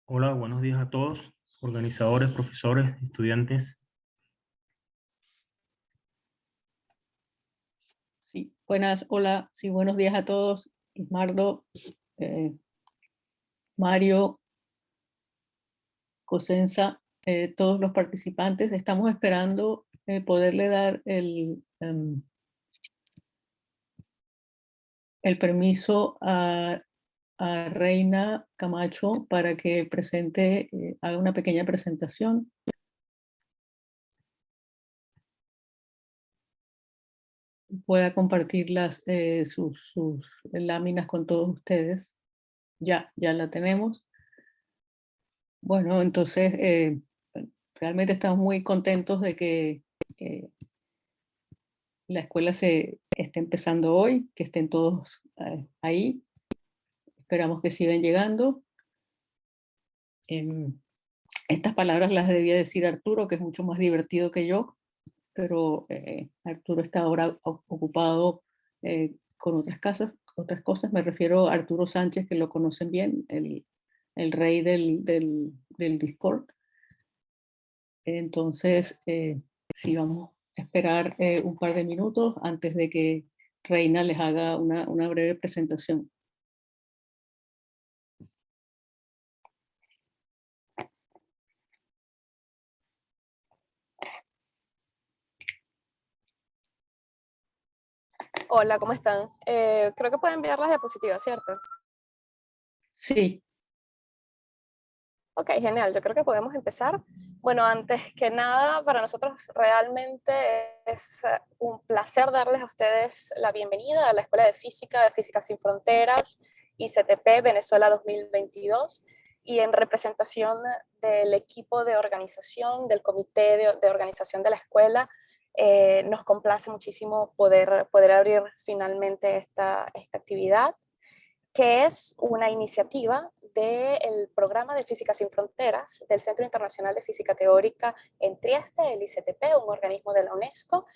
Hola, buenos días a todos, organizadores, profesores, estudiantes. Sí, hola, sí, buenos días a todos. Ismardo, eh, Mario, Cosenza, todos los participantes. Estamos esperando poderle dar el permiso a Reina Camacho para que haga una pequeña presentación. Pueda compartir sus láminas con todos ustedes. Ya la tenemos. Bueno, entonces realmente estamos muy contentos de que la escuela se esté empezando hoy, que estén todos ahí. Esperamos que sigan llegando. Em, Estas palabras las debía decir Arturo, que es mucho más divertido que yo, pero Arturo está ahora ocupado con otras cosas. Me refiero a Arturo Sánchez, que lo conocen bien, el rey del Discord. Entonces, sí, vamos a esperar un par de minutos antes de que Reina les haga una breve presentación. Hola, ¿cómo están? Creo que pueden enviar las diapositivas, ¿cierto? Sí. Ok, genial, yo creo que podemos empezar. Bueno, antes que nada, para nosotros realmente es un placer darles a ustedes la bienvenida a la Escuela de Física Sin Fronteras, ICTP Venezuela 2022, y en representación del equipo de organización, del comité de organización de la escuela, nos complace muchísimo poder abrir finalmente esta actividad, que es una iniciativa del Programa de Física Sin Fronteras del Centro Internacional de Física Teórica en Trieste, el ICTP, un organismo de la UNESCO,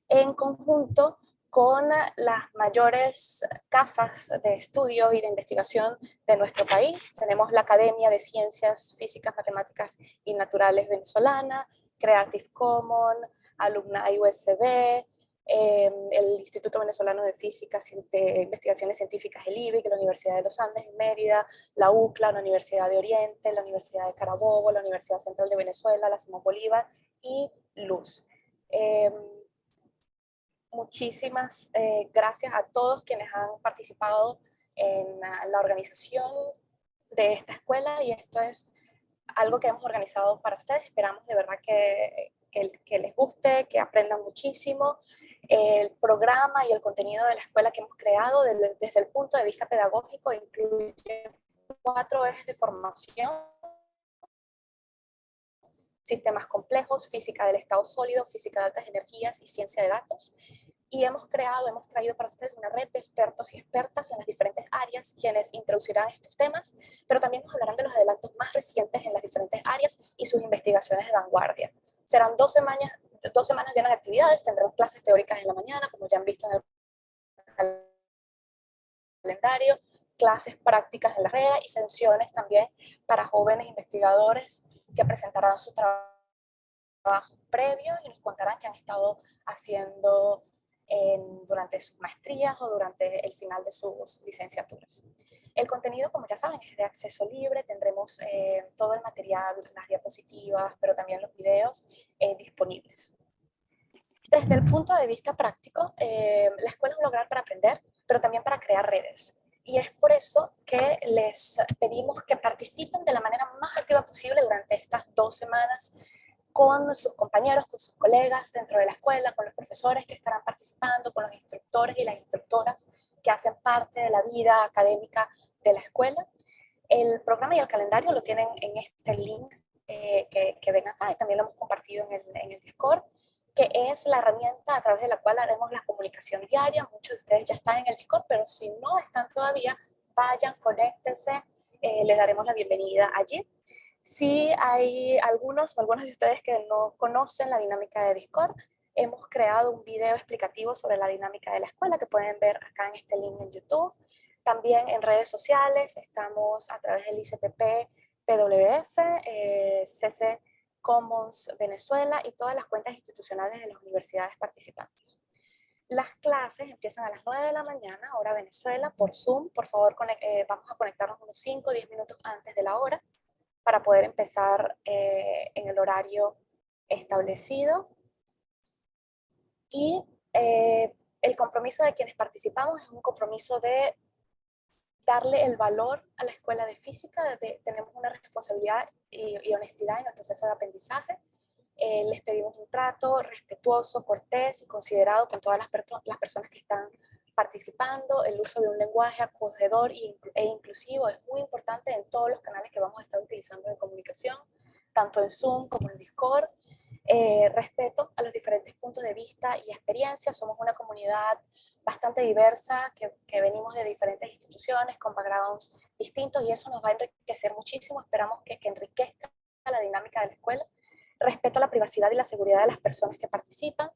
en conjunto con las mayores casas de estudio y de investigación de nuestro país. Tenemos la Academia de Ciencias Físicas, Matemáticas y Naturales venezolana, Creative Commons, Alumni USB, el Instituto Venezolano de Física de Investigaciones Científicas, el IBIC, la Universidad de los Andes en Mérida, la UCLA, la Universidad de Oriente, la Universidad de Carabobo, la Universidad Central de Venezuela, la Simón Bolívar y Luz. Muchísimas gracias a todos quienes han participado en la organización de esta escuela, y esto es algo que hemos organizado para ustedes. Esperamos de verdad que les guste, que aprendan muchísimo. El programa y el contenido de la escuela que hemos creado desde el punto de vista pedagógico incluye 4 ejes de formación: sistemas complejos, física del estado sólido, física de altas energías y ciencia de datos. Y hemos traído para ustedes una red de expertos y expertas en las diferentes áreas, quienes introducirán estos temas, pero también nos hablarán de los adelantos más recientes en las diferentes áreas y sus investigaciones de vanguardia. Serán 2 semanas llenas de actividades. Tendremos clases teóricas en la mañana, como ya han visto en el calendario, clases prácticas en la carrera y sesiones también para jóvenes investigadores que presentarán su trabajo previo y nos contarán qué han estado haciendo durante sus maestrías o durante el final de sus licenciaturas. El contenido, como ya saben, es de acceso libre. Tendremos todo el material, las diapositivas, pero también los videos disponibles. Desde el punto de vista práctico, la escuela es un lugar para aprender, pero también para crear redes. Y es por eso que les pedimos que participen de la manera más activa posible durante estas 2 semanas con sus compañeros, con sus colegas dentro de la escuela, con los profesores que estarán participando, con los instructores y las instructoras que hacen parte de la vida académica de la escuela. El programa y el calendario lo tienen en este link que ven acá, y también lo hemos compartido en el Discord, que es la herramienta a través de la cual haremos la comunicación diaria. Muchos de ustedes ya están en el Discord, pero si no están todavía, vayan, conéctense, les daremos la bienvenida allí. Si hay algunos de ustedes que no conocen la dinámica de Discord, hemos creado un video explicativo sobre la dinámica de la escuela que pueden ver acá en este link en YouTube. También en redes sociales estamos a través del ICTP PWF, CC Commons Venezuela y todas las cuentas institucionales de las universidades participantes. Las clases empiezan a las 9 de la mañana, hora Venezuela, por Zoom. Por favor, vamos a conectarnos unos 5 o 10 minutos antes de la hora para poder empezar en el horario establecido. Y el compromiso de quienes participamos es un compromiso de darle el valor a la escuela de física. Tenemos una responsabilidad y honestidad en el proceso de aprendizaje. Les pedimos un trato respetuoso, cortés y considerado con todas las personas que están participando. El uso de un lenguaje acogedor e inclusivo es muy importante en todos los canales que vamos a estar utilizando de comunicación, tanto en Zoom como en Discord. Respeto a los diferentes puntos de vista y experiencias. Somos una comunidad bastante diversa que venimos de diferentes instituciones con backgrounds distintos y eso nos va a enriquecer muchísimo. Esperamos que enriquezca la dinámica de la escuela. Respeto a la privacidad y la seguridad de las personas que participan,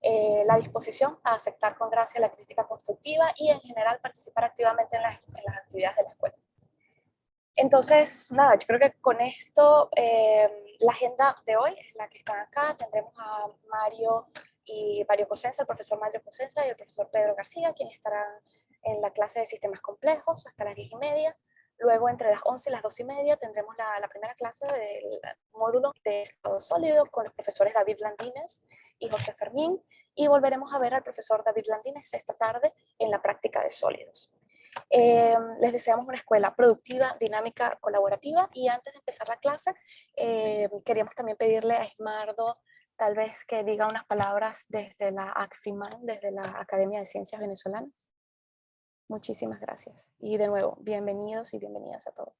la disposición a aceptar con gracia la crítica constructiva y en general participar activamente en las actividades de la escuela. Entonces, nada, yo creo que con esto la agenda de hoy es la que está acá. Tendremos a Mario Cosenza, el profesor Mario Cosenza y el profesor Pedro García, quienes estarán en la clase de sistemas complejos hasta las 10:30. Luego, entre las 11 y las 12:30, tendremos la primera clase del módulo de estado sólido con los profesores David Landines y José Fermín. Y volveremos a ver al profesor David Landines esta tarde en la práctica de sólidos. Les deseamos una escuela productiva, dinámica, colaborativa. Y antes de empezar la clase, queríamos también pedirle a Ismardo tal vez que diga unas palabras desde la ACFIMAN, desde la Academia de Ciencias Venezolanas. Muchísimas gracias. Y de nuevo, bienvenidos y bienvenidas a todos.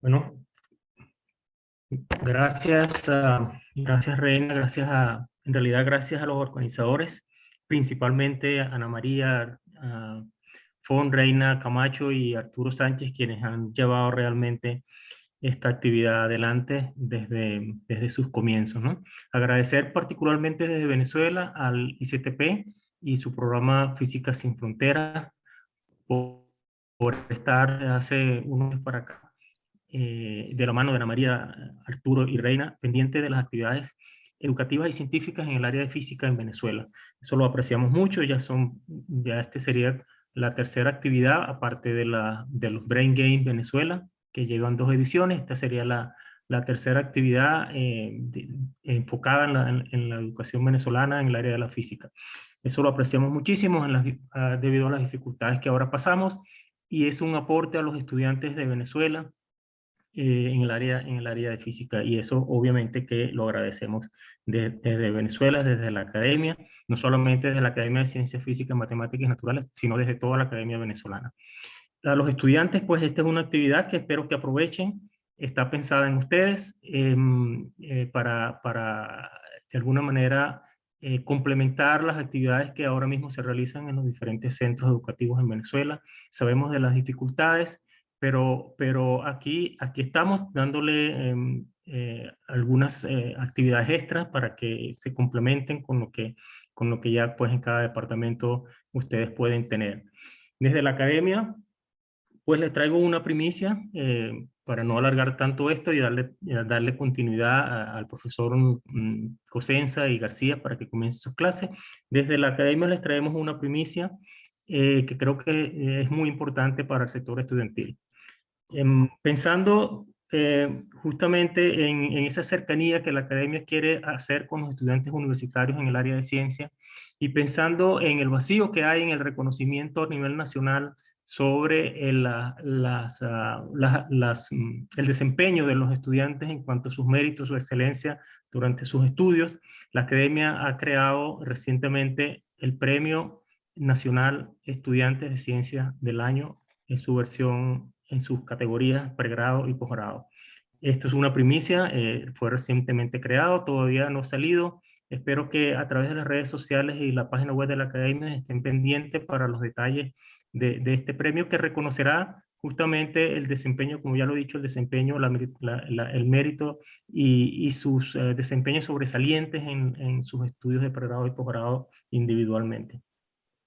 Bueno, gracias, gracias Reina, en realidad gracias a los organizadores, principalmente a Ana María, Fon, Reina Camacho y Arturo Sánchez, quienes han llevado realmente esta actividad adelante desde sus comienzos, ¿no? Agradecer particularmente desde Venezuela al ICTP y su programa Física Sin Fronteras por estar hace unos meses para acá, de la mano de Ana María, Arturo y Reina, pendiente de las actividades educativas y científicas en el área de física en Venezuela. Eso lo apreciamos mucho, ya este sería la tercera actividad, aparte de los Brain Games Venezuela, que llevan 2 ediciones. Esta sería la tercera actividad enfocada en la educación venezolana en el área de la física. Eso lo apreciamos muchísimo debido a las dificultades que ahora pasamos, y es un aporte a los estudiantes de Venezuela en el área de física, y eso obviamente que lo agradecemos desde Venezuela, desde la academia, no solamente desde la Academia de Ciencias Físicas, Matemáticas y Naturales, sino desde toda la academia venezolana. A los estudiantes, pues esta es una actividad que espero que aprovechen. Está pensada en ustedes para de alguna manera complementar las actividades que ahora mismo se realizan en los diferentes centros educativos en Venezuela. Sabemos de las dificultades, pero aquí estamos dándole algunas actividades extras para que se complementen con lo que ya pues en cada departamento ustedes pueden tener. Desde la academia, pues les traigo una primicia para no alargar tanto esto y darle continuidad al profesor Cosenza y García para que comience sus clases. Desde la academia les traemos una primicia que creo que es muy importante para el sector estudiantil. Pensando justamente en esa cercanía que la academia quiere hacer con los estudiantes universitarios en el área de ciencia, y pensando en el vacío que hay en el reconocimiento a nivel nacional sobre el desempeño de los estudiantes en cuanto a sus méritos, su excelencia durante sus estudios, la academia ha creado recientemente el Premio Nacional Estudiantes de Ciencias del Año en su versión, en sus categorías pregrado y posgrado. Esto es una primicia, fue recientemente creado, todavía no ha salido. Espero que a través de las redes sociales y la página web de la academia estén pendientes para los detalles de este premio, que reconocerá justamente el desempeño, como ya lo he dicho, el desempeño, el mérito y sus desempeños sobresalientes en sus estudios de pregrado y posgrado individualmente.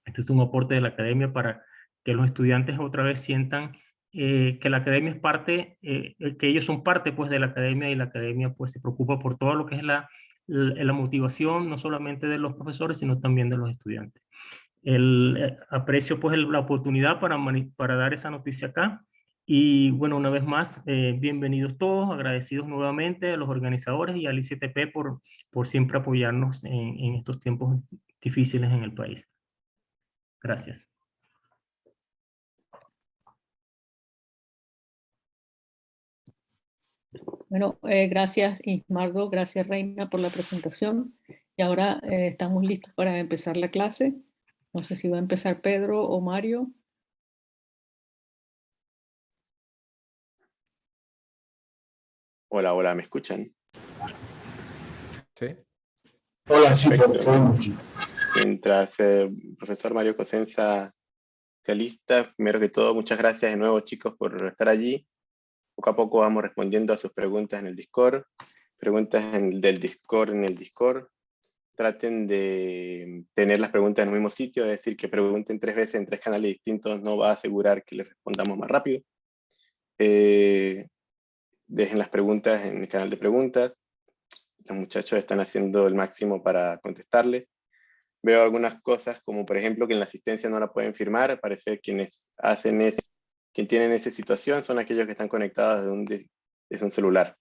Este es un aporte de la academia para que los estudiantes otra vez sientan que la academia es parte, que ellos son parte pues de la academia, y la academia pues se preocupa por todo lo que es la motivación, no solamente de los profesores, sino también de los estudiantes. Aprecio pues la oportunidad para dar esa noticia acá. Y bueno, una vez más, bienvenidos todos, agradecidos nuevamente a los organizadores y al ICTP por siempre apoyarnos en estos tiempos difíciles en el país. Gracias. Bueno, gracias Ismardo, gracias Reina por la presentación. Y ahora estamos listos para empezar la clase. No sé si va a empezar Pedro o Mario. Hola, hola, ¿me escuchan? Sí. Hola, sí, Perfecto. Mientras el profesor Mario Cosenza se alista, primero que todo, muchas gracias de nuevo, chicos, por estar allí. Poco a poco vamos respondiendo a sus preguntas en el Discord. Preguntas del Discord en el Discord. Traten de tener las preguntas en el mismo sitio, es decir, que pregunten 3 veces en 3 canales distintos no va a asegurar que les respondamos más rápido. Dejen las preguntas en el canal de preguntas. Los muchachos están haciendo el máximo para contestarles. Veo algunas cosas como por ejemplo que en la asistencia no la pueden firmar. Parece que quienes tienen esa situación son aquellos que están conectados desde un celular.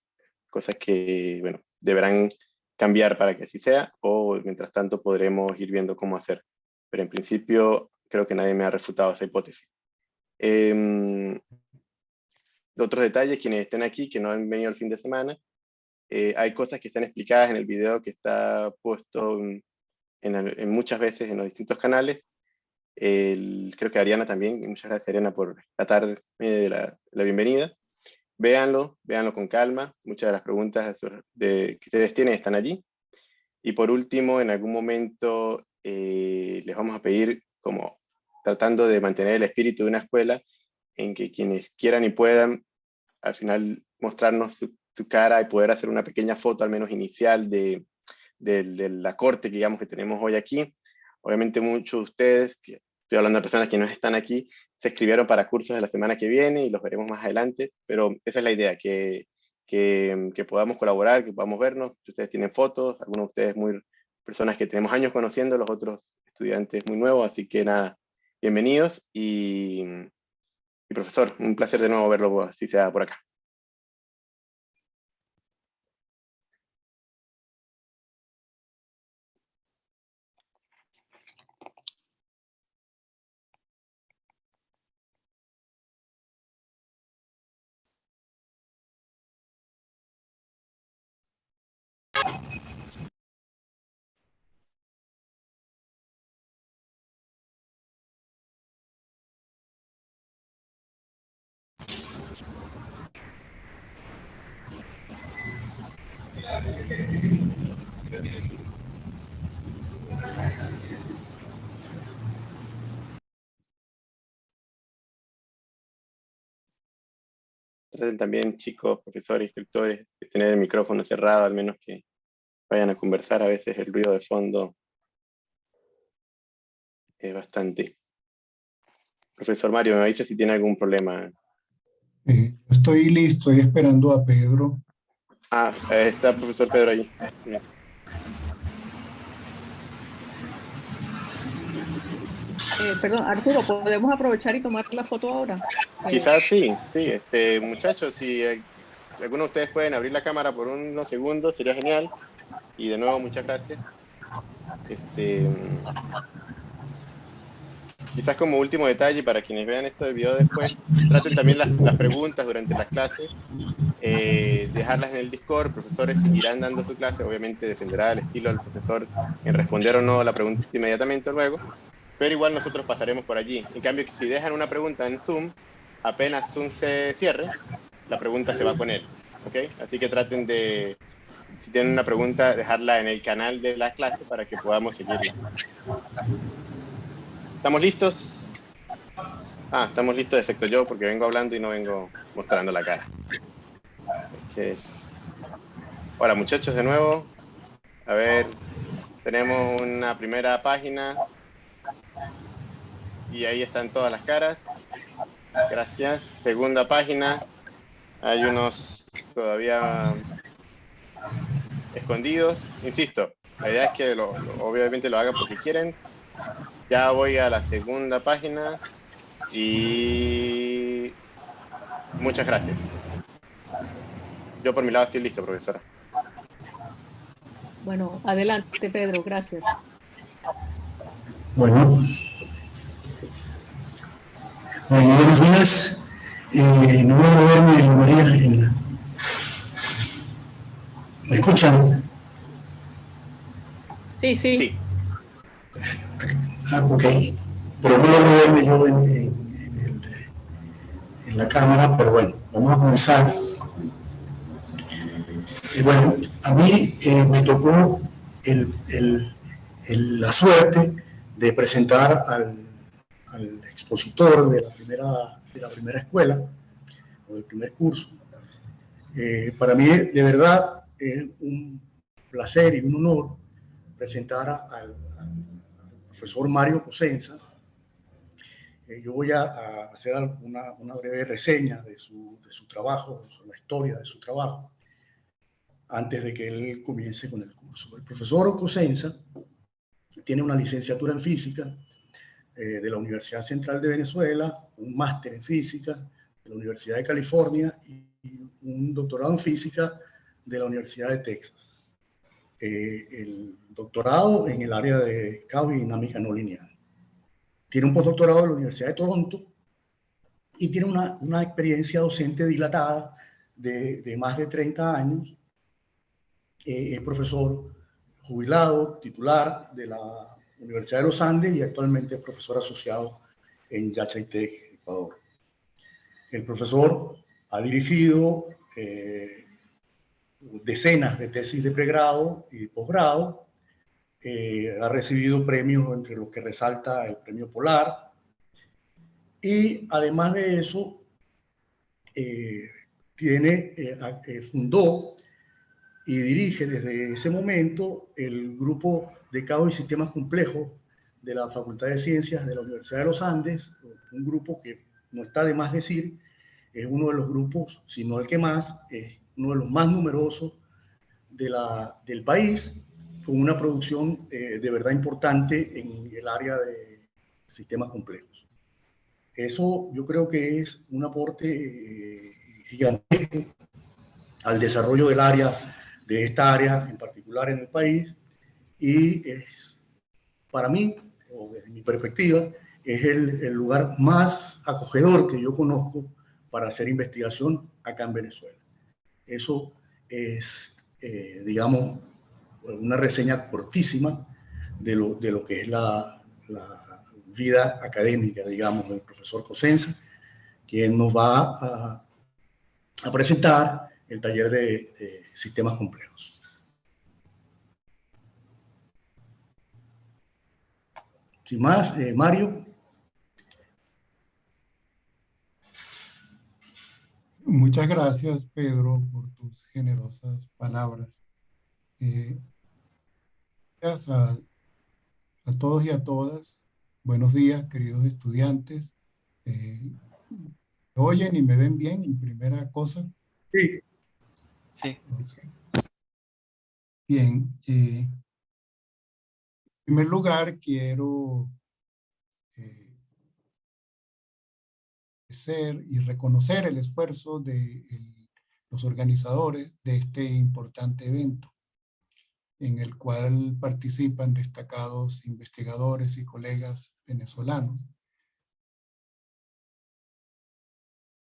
Cosas que, bueno, deberán cambiar para que así sea, o mientras tanto podremos ir viendo cómo hacer. Pero en principio creo que nadie me ha refutado esa hipótesis. Otros detalles, quienes estén aquí, que no han venido el fin de semana, hay cosas que están explicadas en el video que está puesto en muchas veces en los distintos canales. Creo que Ariana también, muchas gracias Ariana por tratarme de la bienvenida. Véanlo con calma, muchas de las preguntas que ustedes tienen están allí. Y por último, en algún momento les vamos a pedir, como tratando de mantener el espíritu de una escuela, en que quienes quieran y puedan, al final mostrarnos su cara y poder hacer una pequeña foto, al menos inicial, de la corte, digamos, que tenemos hoy aquí. Obviamente muchos de ustedes, que estoy hablando de personas que no están aquí, se inscribieron para cursos de la semana que viene y los veremos más adelante, pero esa es la idea, que podamos colaborar, que podamos vernos. Ustedes tienen fotos, algunos de ustedes personas que tenemos años conociendo, los otros estudiantes muy nuevos, así que nada, bienvenidos y profesor, un placer de nuevo verlo, así sea por acá. Traten también, chicos, profesores, instructores, de tener el micrófono cerrado, al menos que vayan a conversar. A veces el ruido de fondo es bastante. Profesor Mario, me avisa si tiene algún problema. Estoy listo, estoy esperando a Pedro. Ah, está el profesor Pedro ahí. Perdón, Arturo, ¿podemos aprovechar y tomar la foto ahora? Quizás sí. Muchachos, si alguno de ustedes pueden abrir la cámara por unos segundos, sería genial. Y de nuevo, muchas gracias. Quizás como último detalle, para quienes vean este video después, traten también las preguntas durante las clases, dejarlas en el Discord. Profesores seguirán dando su clase, obviamente dependerá del estilo del profesor en responder o no la pregunta inmediatamente luego, pero igual nosotros pasaremos por allí. En cambio, si dejan una pregunta en Zoom, apenas Zoom se cierre, la pregunta se va con él, ¿ok? Así que traten de, si tienen una pregunta, dejarla en el canal de la clase para que podamos seguirla. ¿Estamos listos? Estamos listos excepto yo, porque vengo hablando y no vengo mostrando la cara. Hola muchachos de nuevo. A ver, tenemos una primera página Y ahí están todas las caras. Gracias. Segunda página. Hay unos todavía escondidos. Insisto, la idea es que obviamente lo hagan porque quieren. Ya voy a la segunda página y muchas gracias. Yo por mi lado estoy listo, profesora. Bueno, adelante, Pedro, gracias. Bueno, buenos días. No voy a moverme, María, ¿me escuchan? Sí, sí. Sí. Ah, ok. Pero no voy a moverme yo en la cámara, pero bueno, vamos a comenzar. Bueno, a mí me tocó la suerte de presentar al expositor de la primera escuela, o del primer curso. Para mí, de verdad, es un placer y un honor presentar al profesor Mario Cosenza. Yo voy a hacer una breve reseña de su trabajo, la historia de su trabajo, antes de que él comience con el curso. El profesor Cosenza tiene una licenciatura en física de la Universidad Central de Venezuela, un máster en física de la Universidad de California y un doctorado en física de la Universidad de Texas. El doctorado en el área de caos y dinámica no lineal. Tiene un postdoctorado de la Universidad de Toronto y tiene una experiencia docente dilatada de más de 30 años. Es profesor jubilado, titular de la Universidad de los Andes y actualmente es profesor asociado en Yachaitec, Ecuador. El profesor ha dirigido decenas de tesis de pregrado y posgrado, ha recibido premios entre los que resalta el Premio Polar y además de eso fundó y dirige desde ese momento el grupo de caos y sistemas complejos de la Facultad de Ciencias de la Universidad de los Andes, un grupo que no está de más decir, es uno de los grupos, si no el que más, es uno de los más numerosos del país, con una producción de verdad importante en el área de sistemas complejos. Eso yo creo que es un aporte gigantesco al desarrollo de esta área en particular en el país, y es, para mí, o desde mi perspectiva, es el lugar más acogedor que yo conozco para hacer investigación acá en Venezuela. Eso es, digamos, una reseña cortísima de lo que es la vida académica, digamos, del profesor Cosenza, quien nos va a presentar el taller de sistemas complejos. Sin más, Mario. Muchas gracias, Pedro, por tus generosas palabras. Gracias a todos y a todas. Buenos días, queridos estudiantes. ¿Me oyen y me ven bien en primera cosa? Sí. Sí. Okay. Bien. En primer lugar, quiero agradecer y reconocer el esfuerzo de los organizadores de este importante evento, en el cual participan destacados investigadores y colegas venezolanos.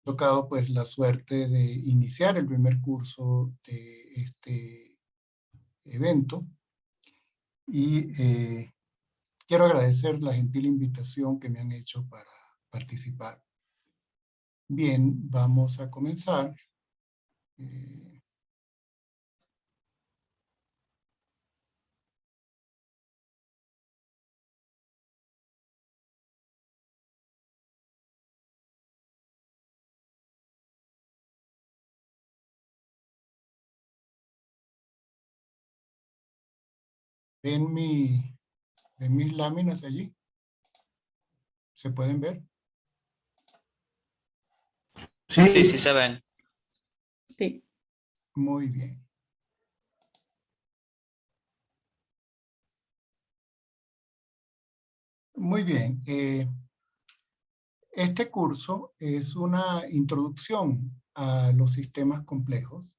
He tocado pues la suerte de iniciar el primer curso de este evento y quiero agradecer la gentil invitación que me han hecho para participar. Bien, vamos a comenzar. ¿Ven mis láminas allí? ¿Se pueden ver? Sí, Sí, sí se ven. Sí. Muy bien. Muy bien. Este curso es una introducción a los sistemas complejos.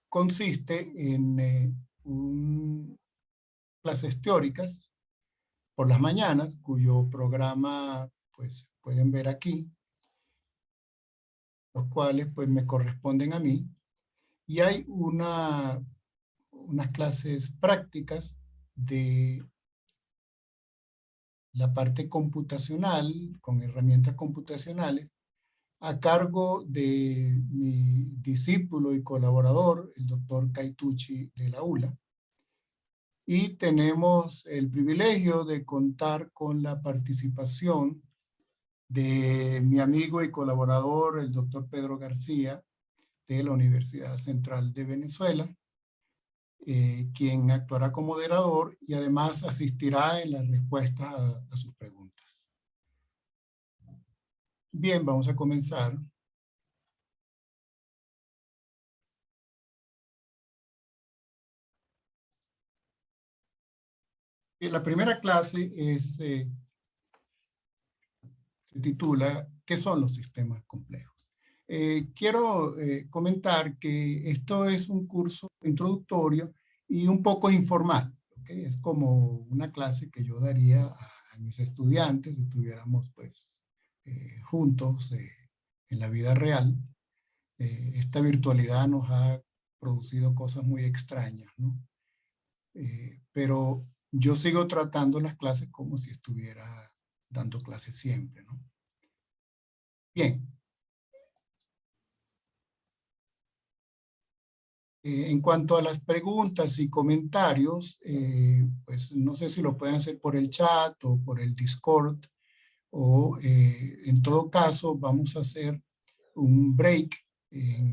Consiste en clases teóricas por las mañanas, cuyo programa pues pueden ver aquí, los cuales pues me corresponden a mí. Y hay unas clases prácticas de la parte computacional, con herramientas computacionales, a cargo de mi discípulo y colaborador, el doctor Kaituchi de la ULA. Y tenemos el privilegio de contar con la participación de mi amigo y colaborador, el doctor Pedro García, de la Universidad Central de Venezuela, quien actuará como moderador y además asistirá en las respuestas a sus preguntas. Bien, vamos a comenzar. La primera clase se titula ¿Qué son los sistemas complejos? Quiero comentar que esto es un curso introductorio y un poco informal. ¿Okay? Es como una clase que yo daría a mis estudiantes si estuviéramos pues, juntos en la vida real. Esta virtualidad nos ha producido cosas muy extrañas, ¿no? Pero yo sigo tratando las clases como si estuviera dando clases siempre, ¿no? Bien. En cuanto a las preguntas y comentarios, pues no sé si lo pueden hacer por el chat o por el Discord, o en todo caso vamos a hacer un break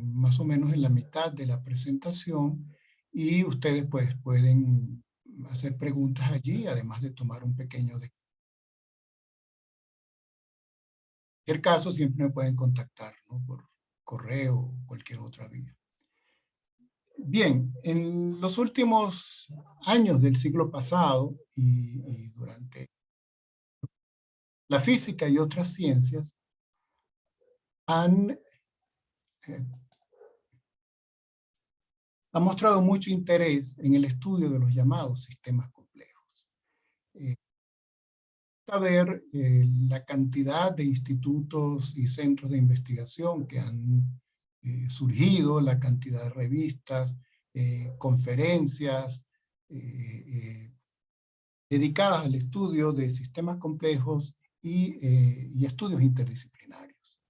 más o menos en la mitad de la presentación y ustedes pues pueden hacer preguntas allí, además de tomar un pequeño descanso. En cualquier caso, siempre me pueden contactar, ¿no? Por correo o cualquier otra vía. Bien, en los últimos años del siglo pasado y durante la física y otras ciencias han mostrado mucho interés en el estudio de los llamados sistemas complejos. Saber la cantidad de institutos y centros de investigación que han surgido, la cantidad de revistas, conferencias dedicadas al estudio de sistemas complejos y estudios interdisciplinarios.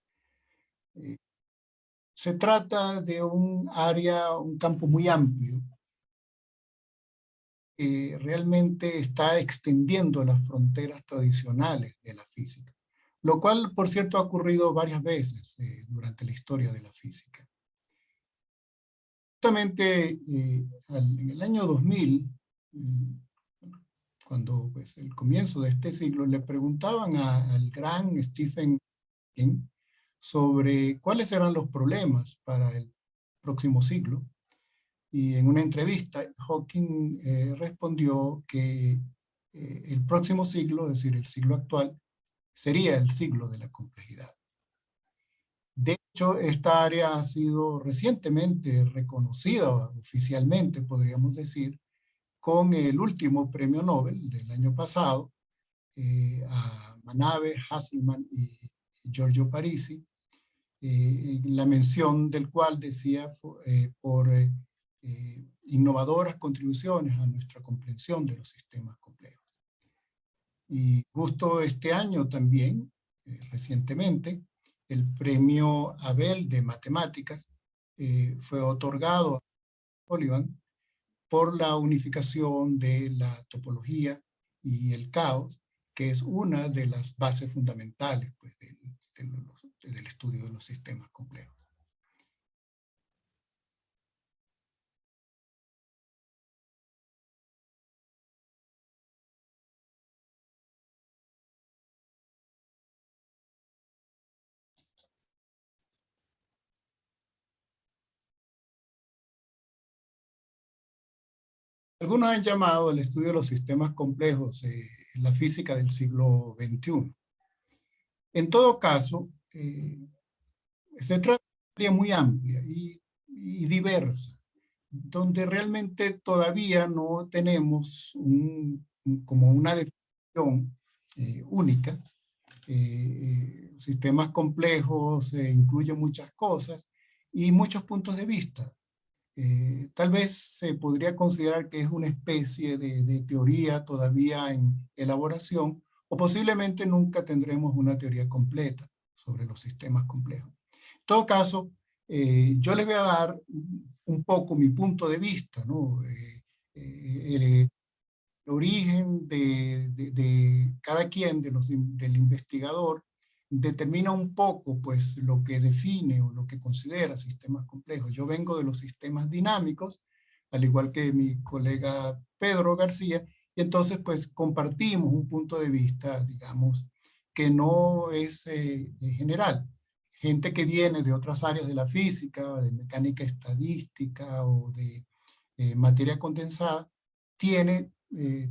Se trata de un área, un campo muy amplio, que realmente está extendiendo las fronteras tradicionales de la física, lo cual, por cierto, ha ocurrido varias veces durante la historia de la física. Justamente en el año 2000, cuando pues, el comienzo de este siglo, le preguntaban al gran Stephen Hawking sobre cuáles eran los problemas para el próximo siglo. Y en una entrevista, Hawking respondió que el próximo siglo, es decir, el siglo actual, sería el siglo de la complejidad. De hecho, esta área ha sido recientemente reconocida oficialmente, podríamos decir, con el último premio Nobel del año pasado, a Manabe, Hasselmann y Giorgio Parisi, la mención del cual decía por innovadoras contribuciones a nuestra comprensión de los sistemas complejos. Y justo este año también, recientemente, el premio Abel de Matemáticas fue otorgado a Sullivan por la unificación de la topología y el caos, que es una de las bases fundamentales pues, del estudio de los sistemas complejos. Algunos han llamado el estudio de los sistemas complejos la física del siglo XXI. En todo caso, se trata de una área muy amplia y diversa, donde realmente todavía no tenemos como una definición única. Sistemas complejos incluyen muchas cosas y muchos puntos de vista. Tal vez se podría considerar que es una especie de teoría todavía en elaboración, o posiblemente nunca tendremos una teoría completa sobre los sistemas complejos. En todo caso, yo les voy a dar un poco mi punto de vista, ¿no? El origen de cada quien, del investigador, determina un poco pues, lo que define o lo que considera sistemas complejos. Yo vengo de los sistemas dinámicos, al igual que mi colega Pedro García, y entonces pues compartimos un punto de vista, digamos, que no es general. Gente que viene de otras áreas de la física, de mecánica estadística o de materia condensada, tiene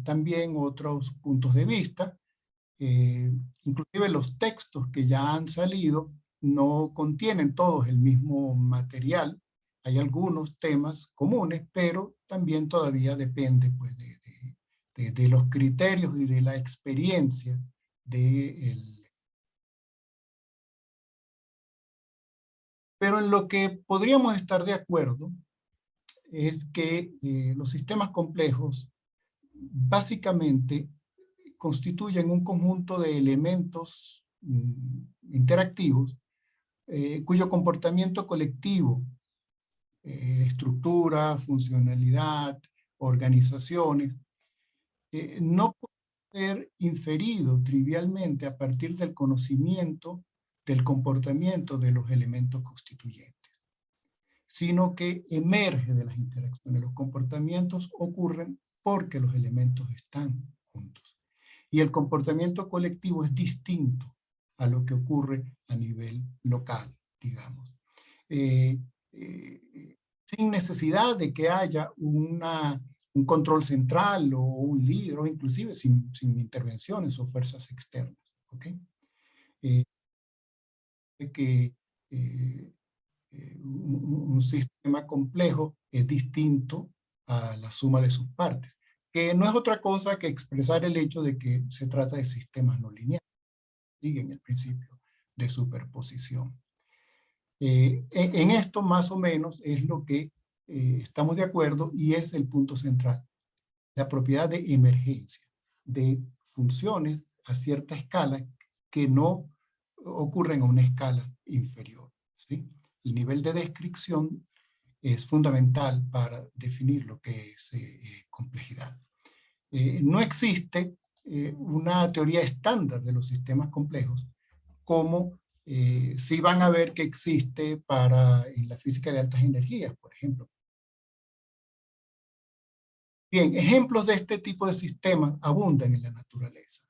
también otros puntos de vista. Inclusive los textos que ya han salido no contienen todos el mismo material. Hay algunos temas comunes, pero también todavía depende pues, de los criterios y de la experiencia Pero en lo que podríamos estar de acuerdo es que los sistemas complejos básicamente constituyen un conjunto de elementos interactivos cuyo comportamiento colectivo, estructura, funcionalidad, organizaciones, no puede ser inferido trivialmente a partir del conocimiento del comportamiento de los elementos constituyentes, sino que emerge de las interacciones. Los comportamientos ocurren porque los elementos están juntos. Y el comportamiento colectivo es distinto a lo que ocurre a nivel local, digamos. Sin necesidad de que haya un control central o un líder, o inclusive sin intervenciones o fuerzas externas. ¿Okay? Un sistema complejo es distinto a la suma de sus partes, que no es otra cosa que expresar el hecho de que se trata de sistemas no lineales. Siguen el principio de superposición. En esto más o menos es lo que estamos de acuerdo y es el punto central. La propiedad de emergencia de funciones a cierta escala que no ocurren a una escala inferior. ¿Sí? El nivel de descripción es fundamental para definir lo que es complejidad. No existe una teoría estándar de los sistemas complejos como sí van a ver que existe en la física de altas energías, por ejemplo. Bien, ejemplos de este tipo de sistemas abundan en la naturaleza.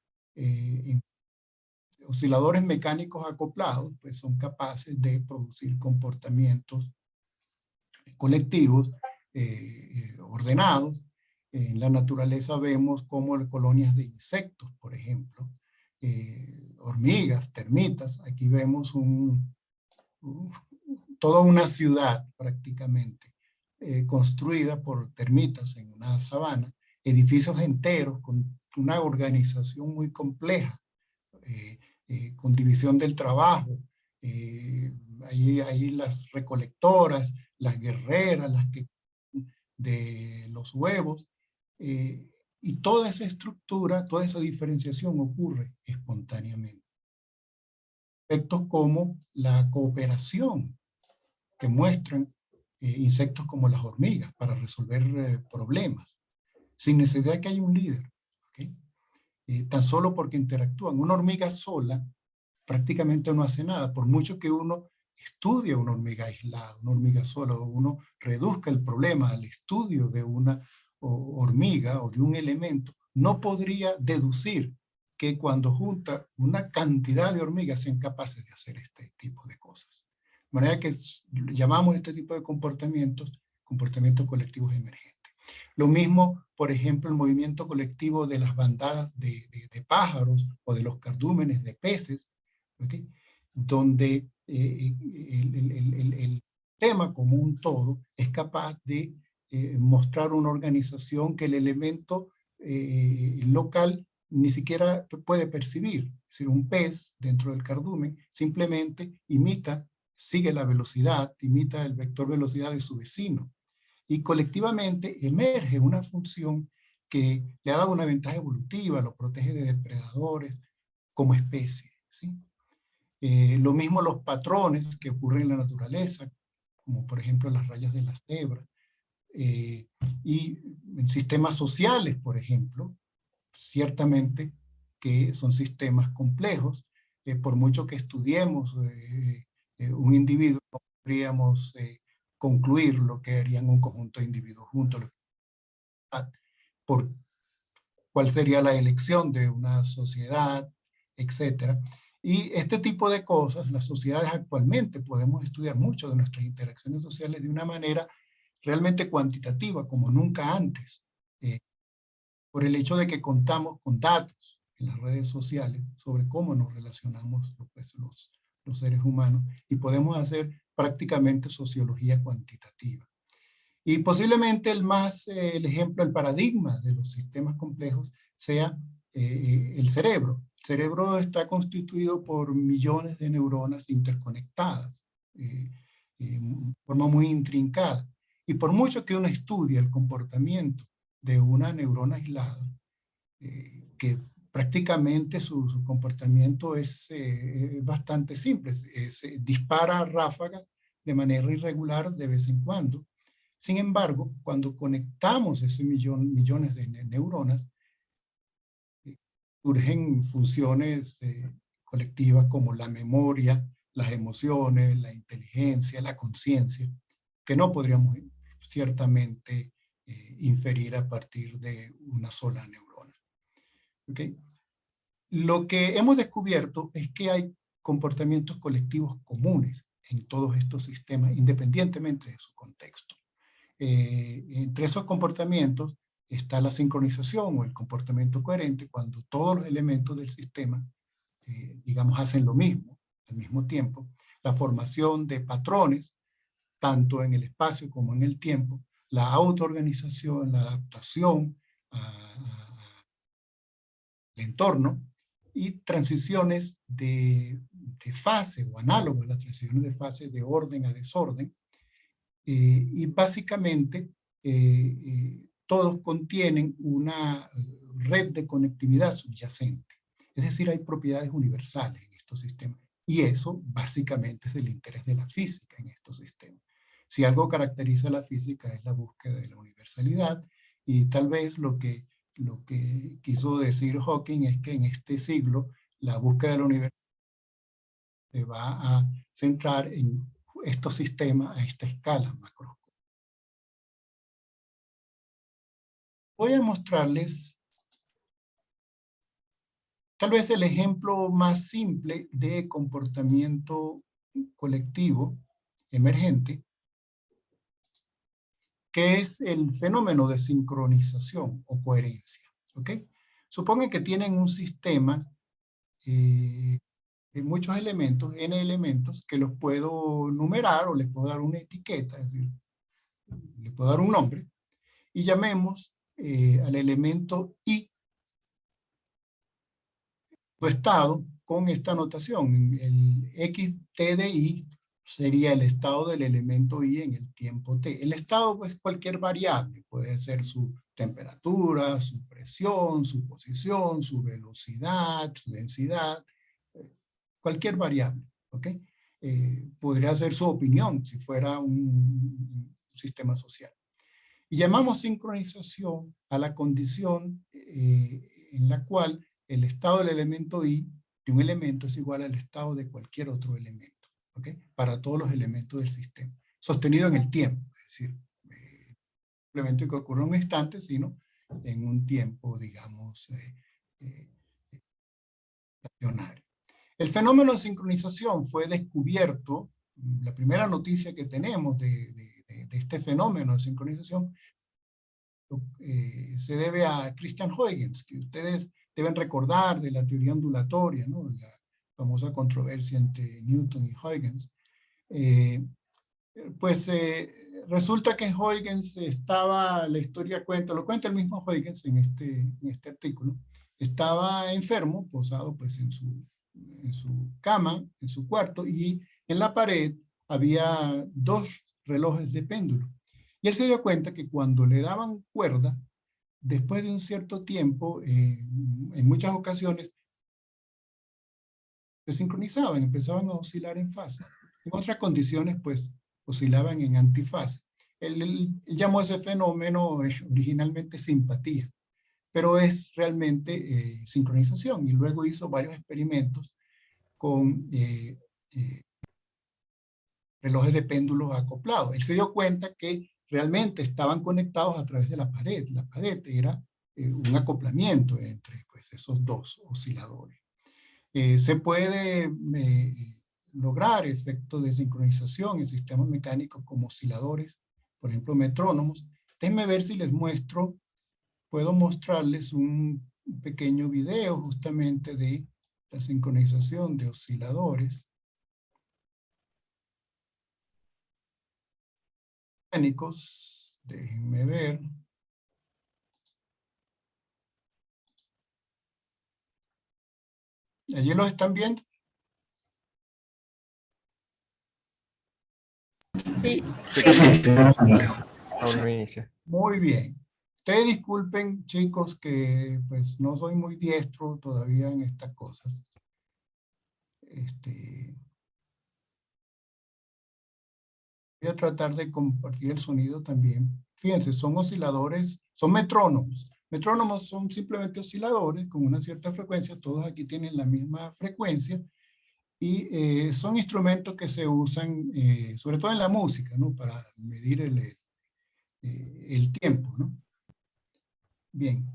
Osciladores mecánicos acoplados pues son capaces de producir comportamientos colectivos ordenados. En la naturaleza vemos como colonias de insectos, por ejemplo, hormigas, termitas. Aquí vemos toda una ciudad prácticamente construida por termitas en una sabana, edificios enteros con una organización muy compleja, con división del trabajo. Ahí las recolectoras, las guerreras, las que de los huevos, y toda esa estructura, toda esa diferenciación ocurre espontáneamente. Aspectos como la cooperación que muestran insectos como las hormigas para resolver problemas, sin necesidad de que haya un líder. ¿Okay? Tan solo porque interactúan. Una hormiga sola prácticamente no hace nada, por mucho que uno estudie una hormiga aislada, una hormiga sola, o uno reduzca el problema al estudio de una hormiga o de un elemento, no podría deducir que cuando junta una cantidad de hormigas sean capaces de hacer este tipo de cosas. De manera que llamamos este tipo de comportamientos colectivos emergentes. Lo mismo, por ejemplo, el movimiento colectivo de las bandadas de pájaros o de los cardúmenes de peces, ¿okay? Donde el tema como un todo es capaz de mostrar una organización que el elemento local ni siquiera puede percibir. Es decir, un pez dentro del cardumen simplemente sigue la velocidad, imita el vector velocidad de su vecino. Y colectivamente emerge una función que le ha dado una ventaja evolutiva, lo protege de depredadores como especie, ¿sí? Lo mismo los patrones que ocurren en la naturaleza, como por ejemplo las rayas de la cebra, y en sistemas sociales, por ejemplo, ciertamente que son sistemas complejos, por mucho que estudiemos un individuo, no podríamos concluir lo que harían un conjunto de individuos juntos, por cuál sería la elección de una sociedad, etcétera. Y este tipo de cosas, las sociedades actualmente podemos estudiar mucho de nuestras interacciones sociales de una manera realmente cuantitativa, como nunca antes, por el hecho de que contamos con datos en las redes sociales sobre cómo nos relacionamos pues, los seres humanos, y podemos hacer prácticamente sociología cuantitativa. Y posiblemente el ejemplo, el paradigma de los sistemas complejos sea el cerebro. El cerebro está constituido por millones de neuronas interconectadas, de forma muy intrincada. Y por mucho que uno estudie el comportamiento de una neurona aislada, que prácticamente su comportamiento es bastante simple, dispara ráfagas de manera irregular de vez en cuando. Sin embargo, cuando conectamos ese millones de neuronas, surgen funciones colectivas como la memoria, las emociones, la inteligencia, la conciencia, que no podríamos ciertamente inferir a partir de una sola neurona. ¿Okay? Lo que hemos descubierto es que hay comportamientos colectivos comunes en todos estos sistemas, independientemente de su contexto. Entre esos comportamientos está la sincronización o el comportamiento coherente, cuando todos los elementos del sistema, digamos, hacen lo mismo al mismo tiempo. La formación de patrones, tanto en el espacio como en el tiempo. La autoorganización, la adaptación al entorno, y transiciones de fase o análogas, las transiciones de fase de orden a desorden. Y básicamente todos contienen una red de conectividad subyacente. Es decir, hay propiedades universales en estos sistemas. Y eso básicamente es el interés de la física en estos sistemas. Si algo caracteriza a la física es la búsqueda de la universalidad, y tal vez lo que quiso decir Hawking es que en este siglo la búsqueda de la universalidad se va a centrar en estos sistemas a esta escala macroscópica. Voy a mostrarles tal vez el ejemplo más simple de comportamiento colectivo emergente, que es el fenómeno de sincronización o coherencia. ¿Okay? Supongan que tienen un sistema de muchos elementos, n elementos, que los puedo numerar o les puedo dar una etiqueta, es decir, le puedo dar un nombre, y llamemos al elemento I su estado con esta notación. El xt de I sería el estado del elemento I en el tiempo t. El estado es cualquier variable, puede ser su temperatura, su presión, su posición, su velocidad, su densidad, cualquier variable, ¿ok? Podría ser su opinión si fuera un sistema social. Y llamamos sincronización a la condición en la cual el estado del elemento I de un elemento es igual al estado de cualquier otro elemento, ¿ok? Para todos los elementos del sistema, sostenido en el tiempo, es decir, simplemente que ocurre en un instante, sino en un tiempo, digamos, estacionario. El fenómeno de sincronización fue descubierto, la primera noticia que tenemos de este fenómeno de sincronización se debe a Christian Huygens, que ustedes deben recordar de la teoría ondulatoria, ¿no? La famosa controversia entre Newton y Huygens. Resulta que Huygens estaba, la historia cuenta, lo cuenta el mismo Huygens en este artículo, estaba enfermo, posado pues en su cama, en su cuarto, y en la pared había 2 relojes de péndulo. Y él se dio cuenta que cuando le daban cuerda, después de un cierto tiempo, en muchas ocasiones, se sincronizaban, empezaban a oscilar en fase. En otras condiciones, pues, oscilaban en antifase. Él llamó ese fenómeno originalmente simpatía, pero es realmente sincronización. Y luego hizo varios experimentos con relojes de péndulos acoplados. Él se dio cuenta que realmente estaban conectados a través de la pared. La pared era un acoplamiento entre pues, esos 2 osciladores. Se puede lograr efectos de sincronización en sistemas mecánicos como osciladores, por ejemplo, metrónomos. Déjenme ver si les muestro, puedo mostrarles un pequeño video justamente de la sincronización de osciladores mecánicos. Déjenme ver. ¿Allí los están viendo? Sí. Aún no inicia. Muy bien. Ustedes disculpen, chicos, que pues no soy muy diestro todavía en estas cosas. Voy a tratar de compartir el sonido también. Fíjense, son osciladores, son metrónomos. Metrónomos son simplemente osciladores con una cierta frecuencia. Todos aquí tienen la misma frecuencia. Y son instrumentos que se usan, sobre todo en la música, ¿no? Para medir el tiempo, ¿no? Bien.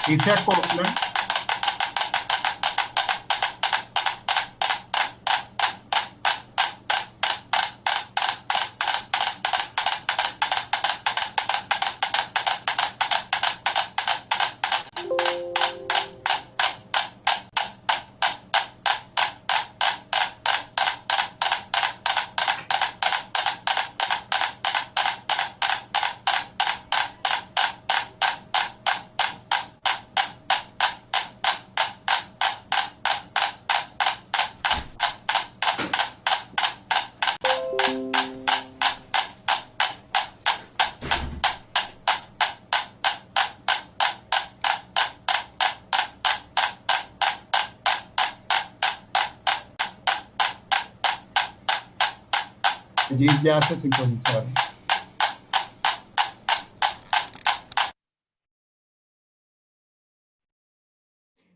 Y se acoplan. Allí ya se sincronizaron.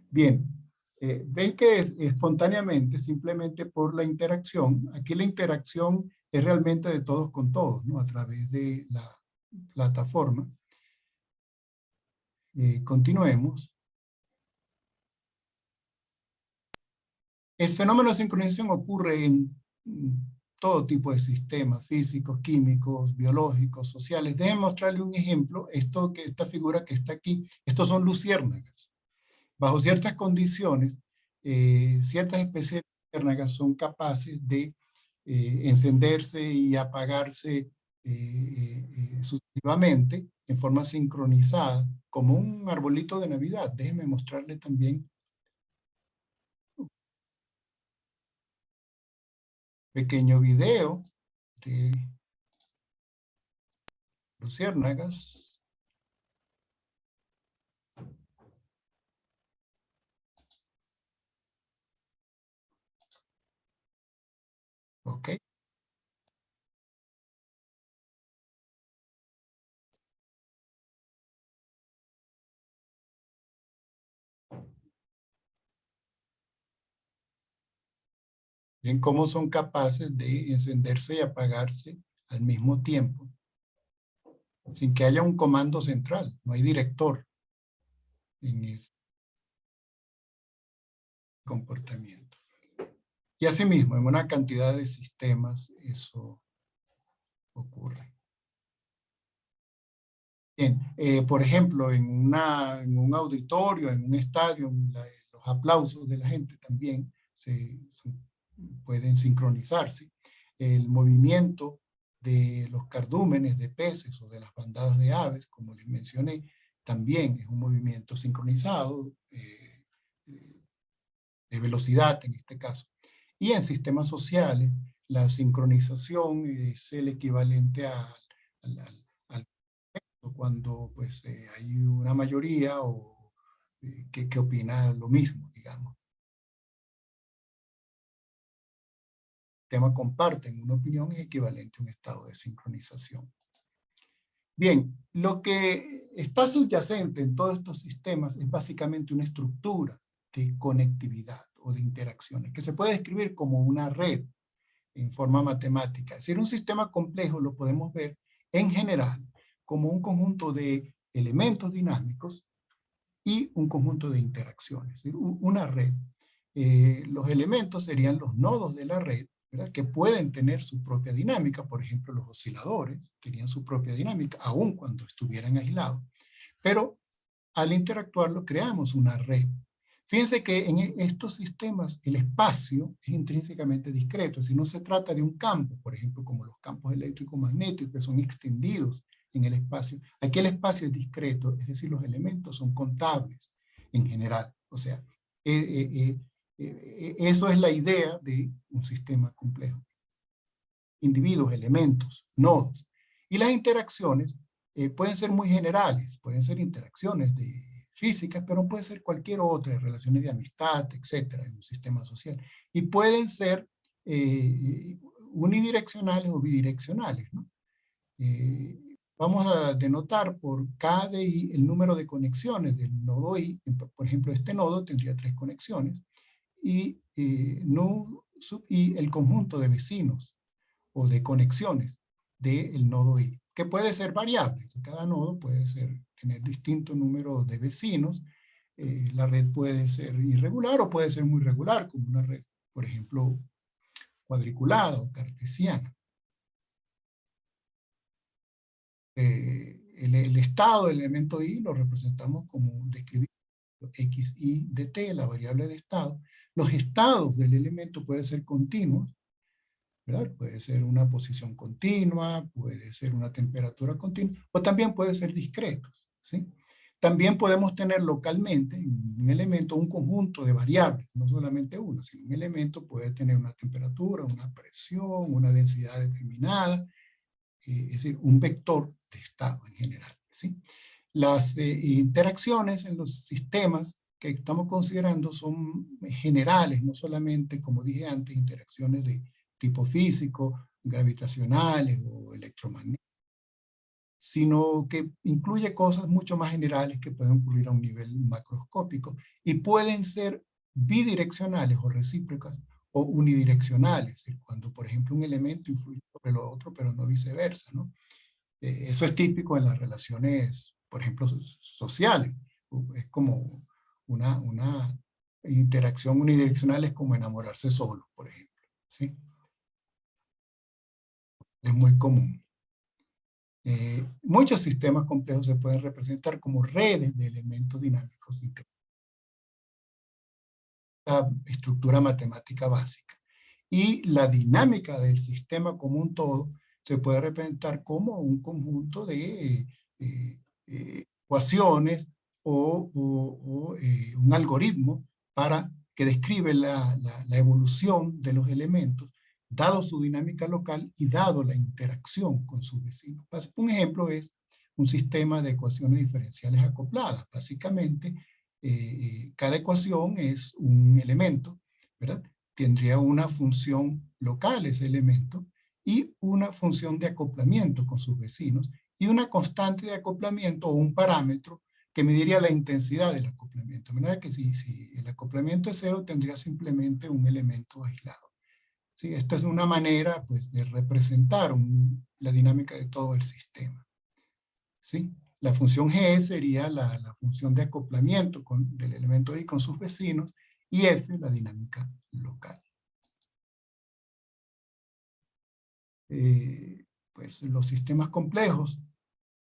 Bien, ven que espontáneamente, simplemente por la interacción, aquí la interacción es realmente de todos con todos, ¿no? A través de la plataforma. Continuemos. El fenómeno de sincronización ocurre en todo tipo de sistemas, físicos, químicos, biológicos, sociales. Déjenme mostrarle un ejemplo. Esta figura que está aquí, estos son luciérnagas. Bajo ciertas condiciones, ciertas especies de luciérnagas son capaces de encenderse y apagarse sucesivamente en forma sincronizada, como un arbolito de Navidad. Déjenme mostrarle también pequeño video de luciérnagas. Ok. Miren cómo son capaces de encenderse y apagarse al mismo tiempo, sin que haya un comando central, no hay director en ese comportamiento. Y asimismo, en una cantidad de sistemas eso ocurre. Bien, por ejemplo, en un auditorio, en un estadio, los aplausos de la gente también pueden sincronizarse. El movimiento de los cardúmenes de peces o de las bandadas de aves, como les mencioné, también es un movimiento sincronizado, de velocidad en este caso. Y en sistemas sociales, la sincronización es el equivalente al cuando pues, hay una mayoría o que opina lo mismo, digamos. Temas comparten una opinión es equivalente a un estado de sincronización. Bien, lo que está subyacente en todos estos sistemas es básicamente una estructura de conectividad o de interacciones, que se puede describir como una red en forma matemática. Es decir, un sistema complejo lo podemos ver en general como un conjunto de elementos dinámicos y un conjunto de interacciones, una red. Los elementos serían los nodos de la red, ¿verdad? Que pueden tener su propia dinámica. Por ejemplo, los osciladores tenían su propia dinámica, aun cuando estuvieran aislados. Pero al interactuarlo creamos una red. Fíjense que en estos sistemas el espacio es intrínsecamente discreto, es decir, no se trata de un campo, por ejemplo, como los campos eléctricos magnéticos que son extendidos en el espacio. Aquí el espacio es discreto, es decir, los elementos son contables en general. O sea, eso es la idea de un sistema complejo. Individuos, elementos, nodos. Y las interacciones pueden ser muy generales, pueden ser interacciones físicas, pero puede ser cualquier otra, relaciones de amistad, etcétera, en un sistema social. Y pueden ser unidireccionales o bidireccionales, ¿no? Vamos a denotar por K de I el número de conexiones del nodo I. Por ejemplo, este nodo tendría 3 conexiones. Y nu sub I el conjunto de vecinos o de conexiones del nodo I, que puede ser variable. Cada nodo puede tener distinto número de vecinos. La red puede ser irregular o puede ser muy regular, como una red, por ejemplo, cuadriculada o cartesiana. El estado del elemento I lo representamos como describir xi de t, la variable de estado. Los estados del elemento pueden ser continuos, ¿verdad? Puede ser una posición continua, puede ser una temperatura continua, o también puede ser discretos, ¿sí? También podemos tener localmente en un elemento un conjunto de variables, no solamente uno, sino un elemento puede tener una temperatura, una presión, una densidad determinada, es decir, un vector de estado en general, ¿sí? Las interacciones en los sistemas que estamos considerando son generales, no solamente, como dije antes, interacciones de tipo físico, gravitacionales o electromagnéticos, sino que incluye cosas mucho más generales que pueden ocurrir a un nivel macroscópico y pueden ser bidireccionales o recíprocas o unidireccionales, cuando por ejemplo un elemento influye sobre lo otro, pero no viceversa, ¿no? Eso es típico en las relaciones, por ejemplo, sociales. Es como una interacción unidireccional, es como enamorarse solo, por ejemplo, ¿sí? Es muy común. Muchos sistemas complejos se pueden representar como redes de elementos dinámicos. La estructura matemática básica. Y la dinámica del sistema como un todo se puede representar como un conjunto de ecuaciones o un algoritmo que describe la evolución de los elementos dado su dinámica local y dado la interacción con sus vecinos. Un ejemplo es un sistema de ecuaciones diferenciales acopladas. Básicamente, cada ecuación es un elemento, ¿verdad? Tendría una función local ese elemento y una función de acoplamiento con sus vecinos y una constante de acoplamiento o un parámetro que mediría la intensidad del acoplamiento. De manera que si el acoplamiento es 0, tendría simplemente un elemento aislado. ¿sí? Esta es una manera pues, de representar la dinámica de todo el sistema. ¿Sí? La función G sería la función de acoplamiento del elemento I con sus vecinos, y F la dinámica local. Pues los sistemas complejos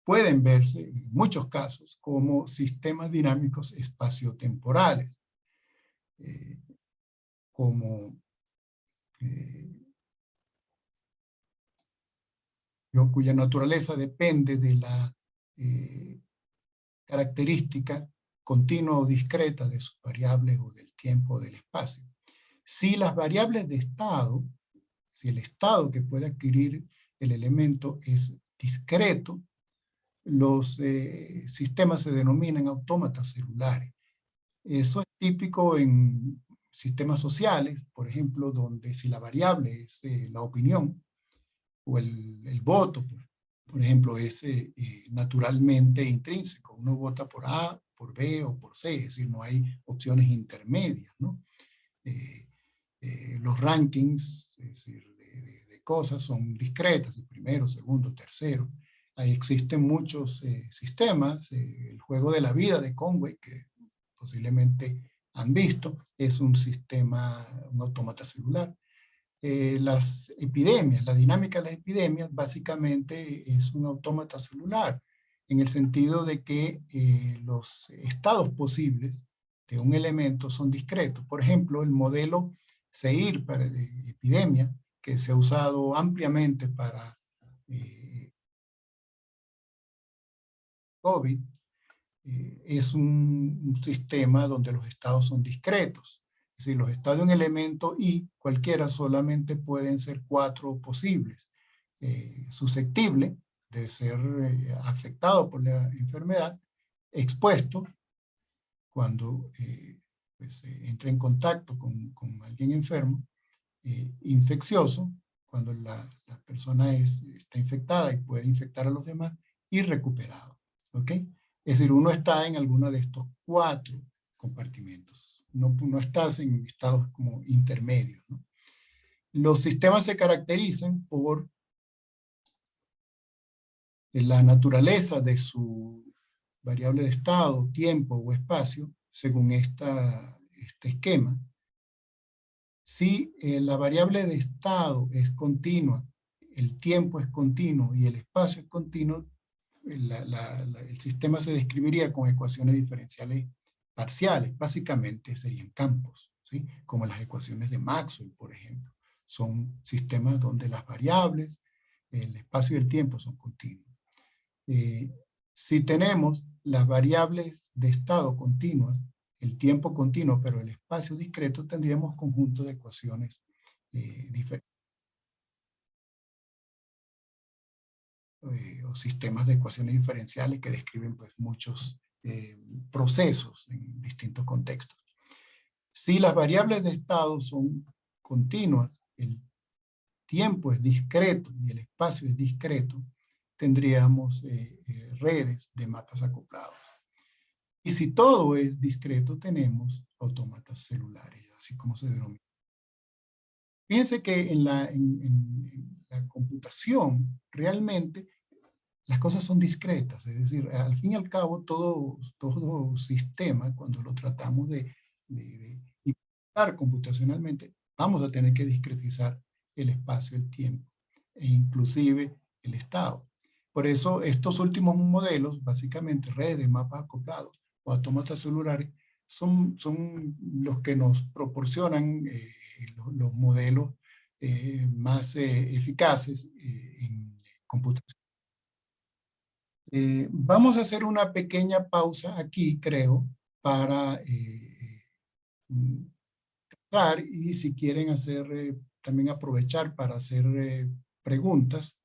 pueden verse en muchos casos como sistemas dinámicos espaciotemporales, cuya naturaleza depende de la característica continua o discreta de sus variables o del tiempo o del espacio. Si las variables de estado, si el estado que puede adquirir el elemento es discreto, los sistemas se denominan autómatas celulares. Eso es típico en sistemas sociales, por ejemplo, donde si la variable es la opinión o el voto, por ejemplo, es naturalmente intrínseco. Uno vota por A, por B o por C, es decir, no hay opciones intermedias, ¿no? Los rankings, es decir, de cosas son discretas, el primero, segundo, tercero. Ahí existen muchos sistemas. El juego de la vida de Conway, que posiblemente han visto, es un sistema, un autómata celular. Las epidemias, la dinámica de las epidemias básicamente es un autómata celular, en el sentido de que los estados posibles de un elemento son discretos. Por ejemplo, el modelo SEIR para epidemia, que se ha usado ampliamente para COVID, es un sistema donde los estados son discretos. Es decir, los estados de un elemento I, cualquiera, solamente pueden ser 4 posibles. Susceptible de ser afectado por la enfermedad, expuesto, cuando pues, entra en contacto con alguien enfermo, infeccioso, cuando la persona está infectada y puede infectar a los demás, y recuperado. ¿Ok? Es decir, uno está en alguno de estos 4 compartimentos. No estás en estados como intermedios, ¿no? Los sistemas se caracterizan por la naturaleza de su variable de estado, tiempo o espacio, según este esquema. Si la variable de estado es continua, el tiempo es continuo y el espacio es continuo, el sistema se describiría con ecuaciones diferenciales parciales. Básicamente serían campos, ¿sí? Como las ecuaciones de Maxwell, por ejemplo. Son sistemas donde las variables, el espacio y el tiempo son continuos. Si tenemos las variables de estado continuas, el tiempo continuo, pero el espacio discreto, tendríamos conjunto de ecuaciones diferentes. O sistemas de ecuaciones diferenciales que describen pues, muchos procesos en distintos contextos. Si las variables de estado son continuas, el tiempo es discreto y el espacio es discreto, tendríamos redes de mapas acoplados. Y si todo es discreto, tenemos autómatas celulares, así como se denomina. Fíjense que en la computación realmente las cosas son discretas, es decir, al fin y al cabo todo sistema, cuando lo tratamos de implementar computacionalmente, vamos a tener que discretizar el espacio, el tiempo, e inclusive el estado. Por eso estos últimos modelos, básicamente redes de mapas acoplados o autómatas celulares, son los que nos proporcionan los modelos más eficaces en computación. Vamos a hacer una pequeña pausa aquí, creo, para y si quieren hacer, también aprovechar para hacer preguntas.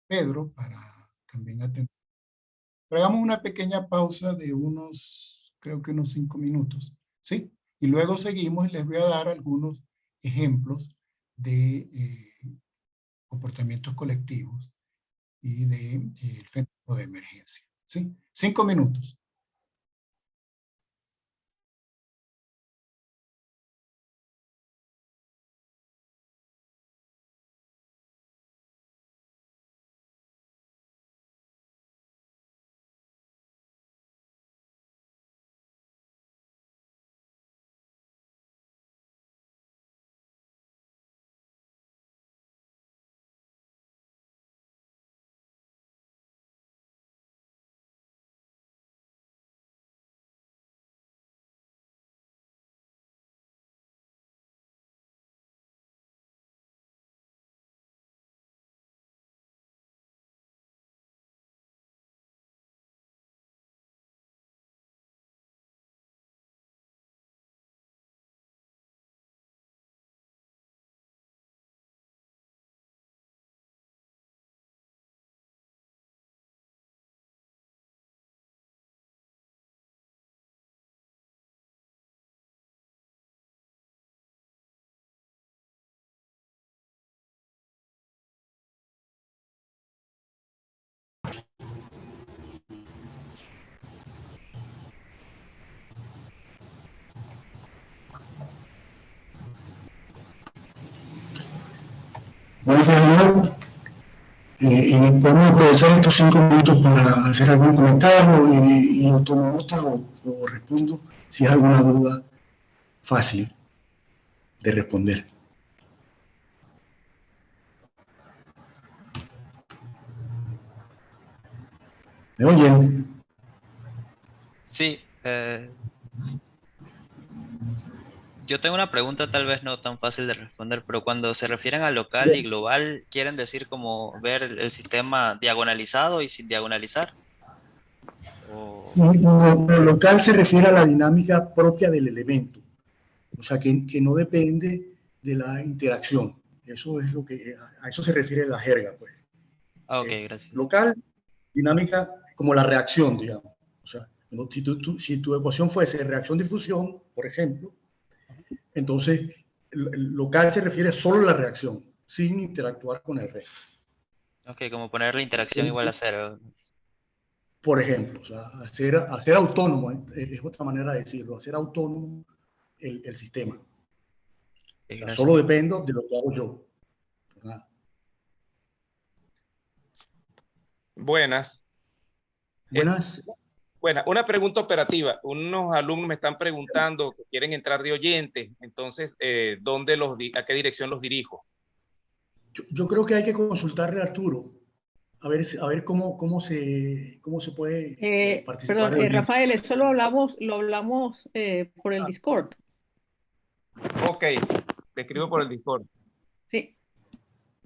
Pedro, para también atender. Pero hagamos una pequeña pausa de creo que unos 5 minutos, ¿sí? Y luego seguimos y les voy a dar algunos ejemplos de comportamientos colectivos y de fenómeno de emergencia, ¿sí? 5 minutos. Bueno, Fernando, podemos aprovechar estos 5 minutos para hacer algún comentario y yo tomo nota o respondo si hay alguna duda fácil de responder. ¿Me oyen? Sí, yo tengo una pregunta tal vez no tan fácil de responder, pero cuando se refieren a local y global, ¿quieren decir como ver el sistema diagonalizado y sin diagonalizar? O... Lo local se refiere a la dinámica propia del elemento, o sea, que no depende de la interacción. Eso es lo que, a eso se refiere la jerga, pues. Ah, ok, gracias. Local, dinámica, como la reacción, digamos. O sea, si tu ecuación fuese reacción-difusión, por ejemplo, entonces el local se refiere solo a la reacción, sin interactuar con el resto. Ok, como poner la interacción igual a cero. Por ejemplo, o sea, hacer autónomo, es otra manera de decirlo, hacer autónomo el sistema. O sea, solo dependo de lo que hago yo. ¿Verdad? Buenas. Buenas. Buena, una pregunta operativa. Unos alumnos me están preguntando que quieren entrar de oyentes, entonces, ¿a qué dirección los dirijo? Yo creo que hay que consultarle a Arturo, a ver cómo se puede participar. Perdón, Rafael, eso lo hablamos por el Discord. Ok, te escribo por el Discord. Sí.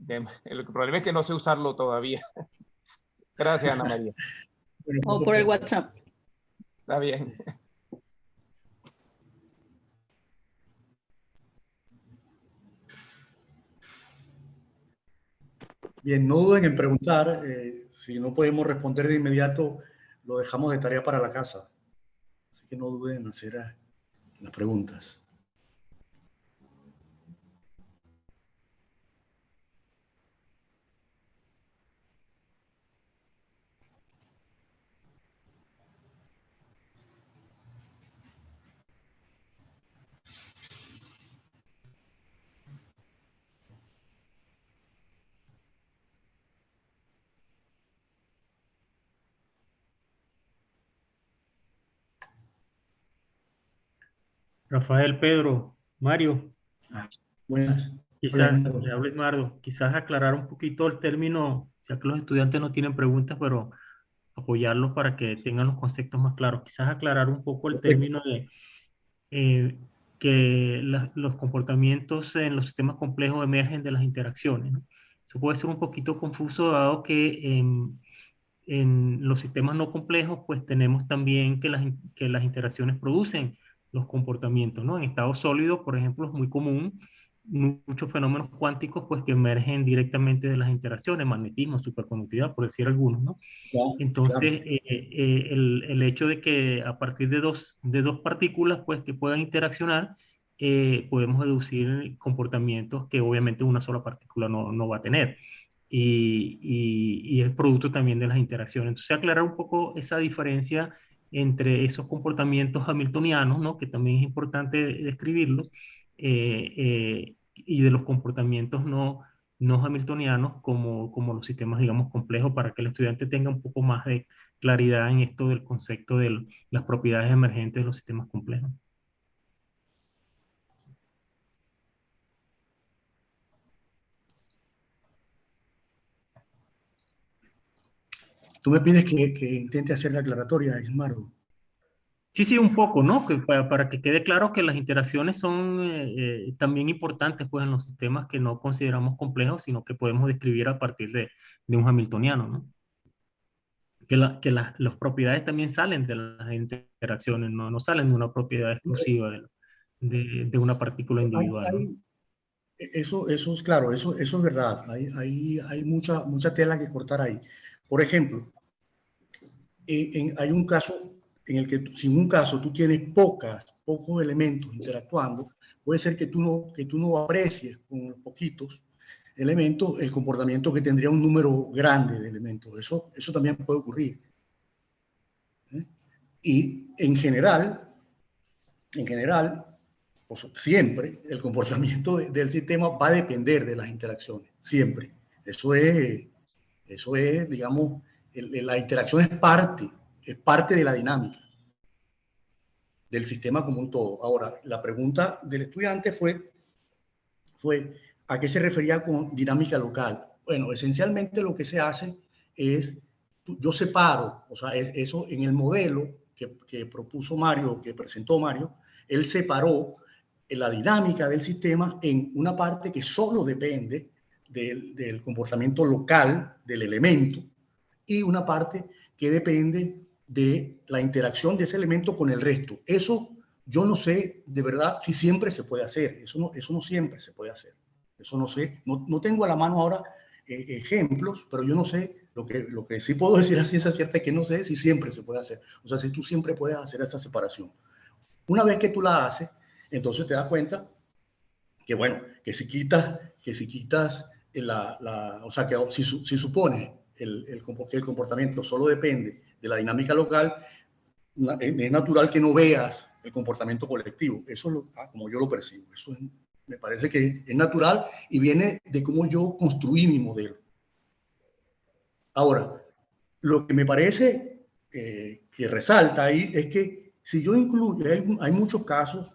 El problema es que no sé usarlo todavía. Gracias, Ana María. O por el WhatsApp. Está bien. Bien, no duden en preguntar. Si no podemos responder de inmediato, lo dejamos de tarea para la casa. Así que no duden en hacer las preguntas. Rafael, Pedro, Mario, Buenas. quizás, le hablo Edgardo, quizás aclarar un poquito el término, ya que los estudiantes no tienen preguntas, pero apoyarlos para que tengan los conceptos más claros. Quizás aclarar un poco el término de que los comportamientos en los sistemas complejos emergen de las interacciones, ¿no? Eso puede ser un poquito confuso dado que en los sistemas no complejos pues tenemos también que las interacciones producen los comportamientos, ¿no? En estado sólido, por ejemplo, es muy común muchos fenómenos cuánticos pues que emergen directamente de las interacciones, magnetismo, superconductividad, por decir algunos, ¿no? Entonces, el hecho de que a partir de dos partículas pues, que puedan interaccionar, podemos deducir comportamientos que obviamente una sola partícula no va a tener. Y es producto también de las interacciones. Entonces, aclarar un poco esa diferencia entre esos comportamientos hamiltonianos, ¿no? Que también es importante describirlos, y de los comportamientos no hamiltonianos como los sistemas, digamos, complejos, para que el estudiante tenga un poco más de claridad en esto del concepto de las propiedades emergentes de los sistemas complejos. Tú me pides que intente hacer la aclaratoria, Ismardo. Sí, un poco, ¿no? Que para que quede claro que las interacciones son también importantes pues, en los sistemas que no consideramos complejos, sino que podemos describir a partir de un hamiltoniano, ¿no? Las propiedades también salen de las interacciones, no salen de una propiedad exclusiva de una partícula individual, ¿no? Eso es claro, eso es verdad. Hay mucha tela que cortar ahí. Por ejemplo, hay un caso en el que si en un caso tú tienes pocos elementos interactuando, puede ser que tú no aprecies con poquitos elementos el comportamiento que tendría un número grande de elementos. Eso también puede ocurrir. Y en general, siempre el comportamiento del sistema va a depender de las interacciones, siempre. Eso es, digamos, la interacción es parte de la dinámica del sistema como un todo. Ahora, la pregunta del estudiante fue ¿a qué se refería con dinámica local? Bueno, esencialmente lo que se hace es, yo separo, o sea, eso en el modelo que propuso Mario, que presentó Mario, él separó la dinámica del sistema en una parte que solo depende del comportamiento local del elemento y una parte que depende de la interacción de ese elemento con el resto. Eso yo no sé de verdad si siempre se puede hacer, eso no siempre se puede hacer. Eso no sé, no tengo a la mano ahora ejemplos, pero yo no sé, lo que sí puedo decir a ciencia cierta es que no sé si siempre se puede hacer. O sea, si tú siempre puedes hacer esa separación. Una vez que tú la haces, entonces te das cuenta que, bueno, que si quitas o sea, que si supones que el comportamiento solo depende de la dinámica local, es natural que no veas el comportamiento colectivo. Eso es como yo lo percibo. Eso me parece que es natural y viene de cómo yo construí mi modelo. Ahora, lo que me parece que resalta ahí es que si yo incluyo, hay muchos casos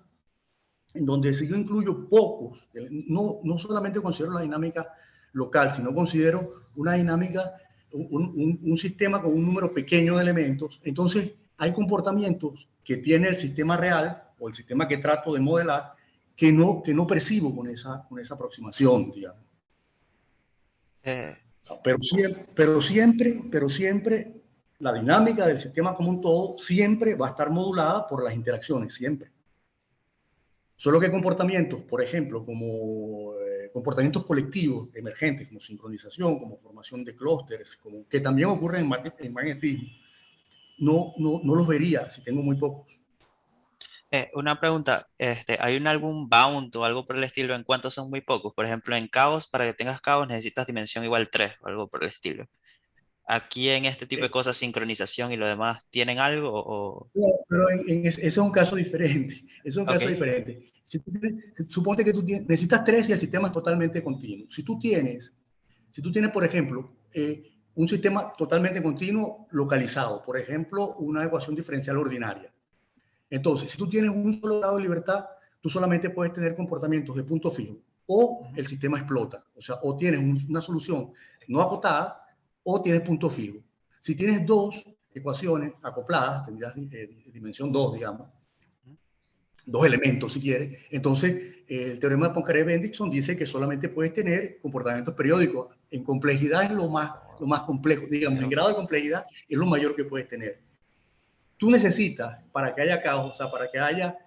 en donde si yo incluyo pocos, no solamente considero la dinámica local, sino considero una dinámica, un sistema con un número pequeño de elementos, entonces hay comportamientos que tiene el sistema real o el sistema que trato de modelar que no percibo con esa aproximación, digamos. Pero siempre la dinámica del sistema como un todo siempre va a estar modulada por las interacciones, siempre. Solo que comportamientos, por ejemplo, como comportamientos colectivos emergentes, como sincronización, como formación de clústeres, que también ocurren en magnetismo, no los vería si tengo muy pocos. Una pregunta, ¿hay algún bound o algo por el estilo en cuanto son muy pocos? Por ejemplo, en caos, para que tengas caos necesitas dimensión igual 3 o algo por el estilo. Aquí en este tipo de cosas, sincronización y lo demás, ¿tienen algo o...? No, pero ese es un caso diferente. Es un caso diferente. Suponte que tú necesitas 3 y el sistema es totalmente continuo. Si tú tienes, por ejemplo, un sistema totalmente continuo localizado, por ejemplo, una ecuación diferencial ordinaria. Entonces, si tú tienes un solo grado de libertad, tú solamente puedes tener comportamientos de punto fijo o el sistema explota. O sea, o tienes una solución no acotada o tienes punto fijo. Si tienes 2 ecuaciones acopladas, tendrías dimensión 2, digamos, 2 elementos si quieres, entonces el teorema de Poincaré-Bendixson dice que solamente puedes tener comportamientos periódicos. En complejidad es lo más complejo, digamos, en grado de complejidad es lo mayor que puedes tener. Tú necesitas, para que haya caos, o sea, para que haya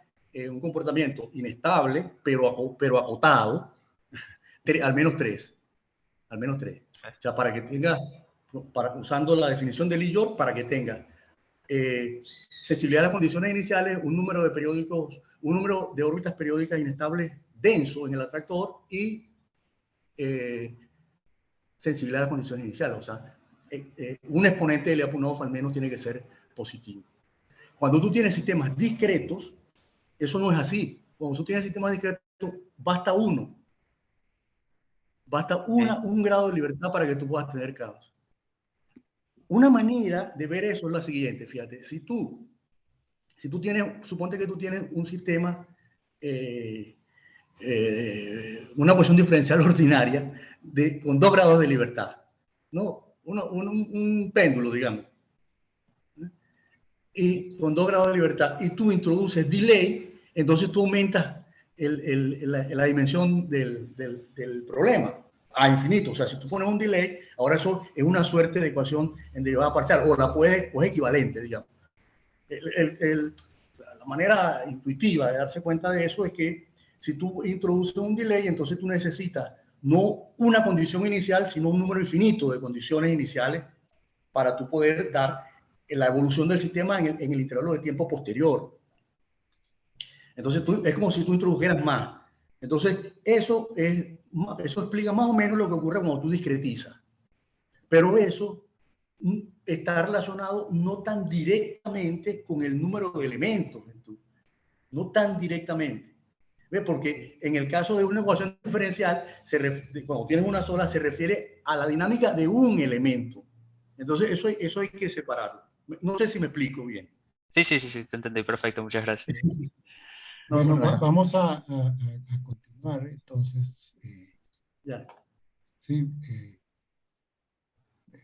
un comportamiento inestable, pero acotado, al menos 3. Al menos 3. O sea, para que tengas, usando la definición de Lee-York, para que tengas sensibilidad a las condiciones iniciales, un número de periódicos, un número de órbitas periódicas inestables denso en el atractor y sensibilidad a las condiciones iniciales. O sea, un exponente de Lyapunov al menos tiene que ser positivo. Cuando tú tienes sistemas discretos, eso no es así. Cuando tú tienes sistemas discretos, basta uno. Basta un grado de libertad para que tú puedas tener caos. Una manera de ver eso es la siguiente, fíjate. Si tú tienes, suponte que tú tienes un sistema, una ecuación diferencial ordinaria con 2 grados de libertad, ¿no? Un péndulo, digamos. Y con 2 grados de libertad, y tú introduces delay, entonces tú aumentas la dimensión del problema a infinito. O sea, si tú pones un delay, ahora eso es una suerte de ecuación en derivada parcial, o es equivalente, digamos. La manera intuitiva de darse cuenta de eso es que si tú introduces un delay, entonces tú necesitas no una condición inicial, sino un número infinito de condiciones iniciales para tú poder dar la evolución del sistema en el intervalo de tiempo posterior. Entonces es como si tú introdujeras más. Entonces eso explica más o menos lo que ocurre cuando tú discretizas. Pero eso está relacionado no tan directamente con el número de elementos, no tan directamente. ¿Ve? Porque en el caso de una ecuación diferencial, cuando tienes una sola, se refiere a la dinámica de un elemento. Entonces, eso hay que separarlo. No sé si me explico bien. Sí, te entendí, perfecto, muchas gracias. No, Bueno, pues nada. vamos a continuar entonces. Ya. Sí,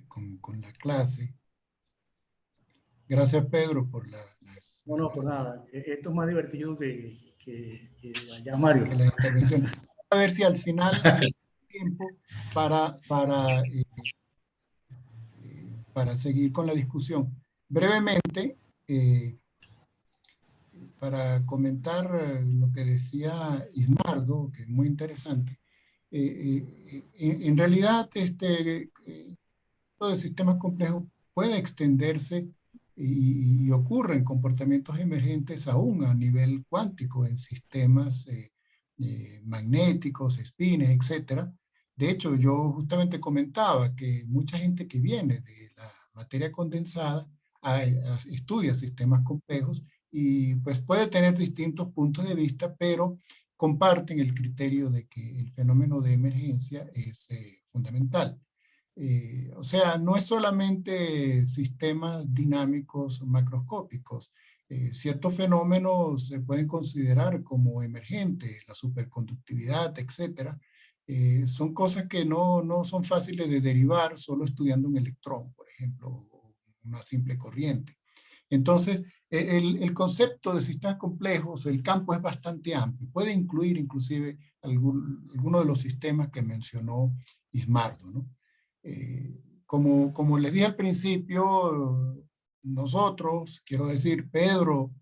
con la clase. Gracias, Pedro, por las... No, por nada. Esto es más divertido que allá, Mario. que la intervención. A ver si al final hay tiempo para seguir con la discusión. Brevemente, para comentar lo que decía Ismardo, que es muy interesante, en realidad todo de sistemas complejos puede extenderse y ocurre en comportamientos emergentes aún a nivel cuántico, en sistemas magnéticos, espines, etc. De hecho, yo justamente comentaba que mucha gente que viene de la materia condensada estudia sistemas complejos y pues puede tener distintos puntos de vista, pero comparten el criterio de que el fenómeno de emergencia es fundamental. O sea, no es solamente sistemas dinámicos macroscópicos. Ciertos fenómenos se pueden considerar como emergentes, la superconductividad, etc. Son cosas que no son fáciles de derivar solo estudiando un electrón, por ejemplo, o una simple corriente. Entonces, el concepto de sistemas complejos, el campo es bastante amplio. Puede incluir inclusive alguno de los sistemas que mencionó Ismardo, ¿no? Como les dije al principio, nosotros, quiero decir, Pedro,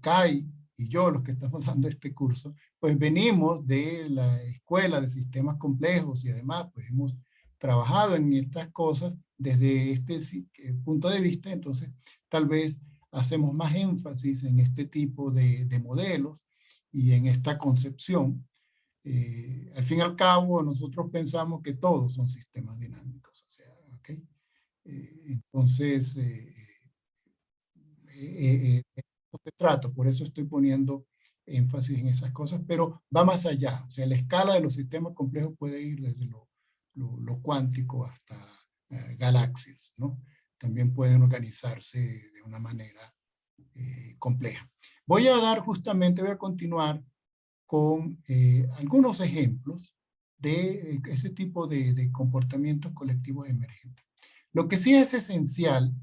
Kai y yo, los que estamos dando este curso, pues venimos de la escuela de sistemas complejos y además pues hemos trabajado en estas cosas desde este punto de vista. Entonces tal vez hacemos más énfasis en este tipo de modelos y en esta concepción. Al fin y al cabo, nosotros pensamos que todos son sistemas dinámicos. O sea, ¿okay? Entonces, se trata, por eso estoy poniendo énfasis en esas cosas, pero va más allá. O sea, la escala de los sistemas complejos puede ir desde lo cuántico hasta galaxias, ¿no? También pueden organizarse de una manera compleja. Voy a continuar con algunos ejemplos de ese tipo de comportamientos colectivos emergentes. Lo que sí es esencial,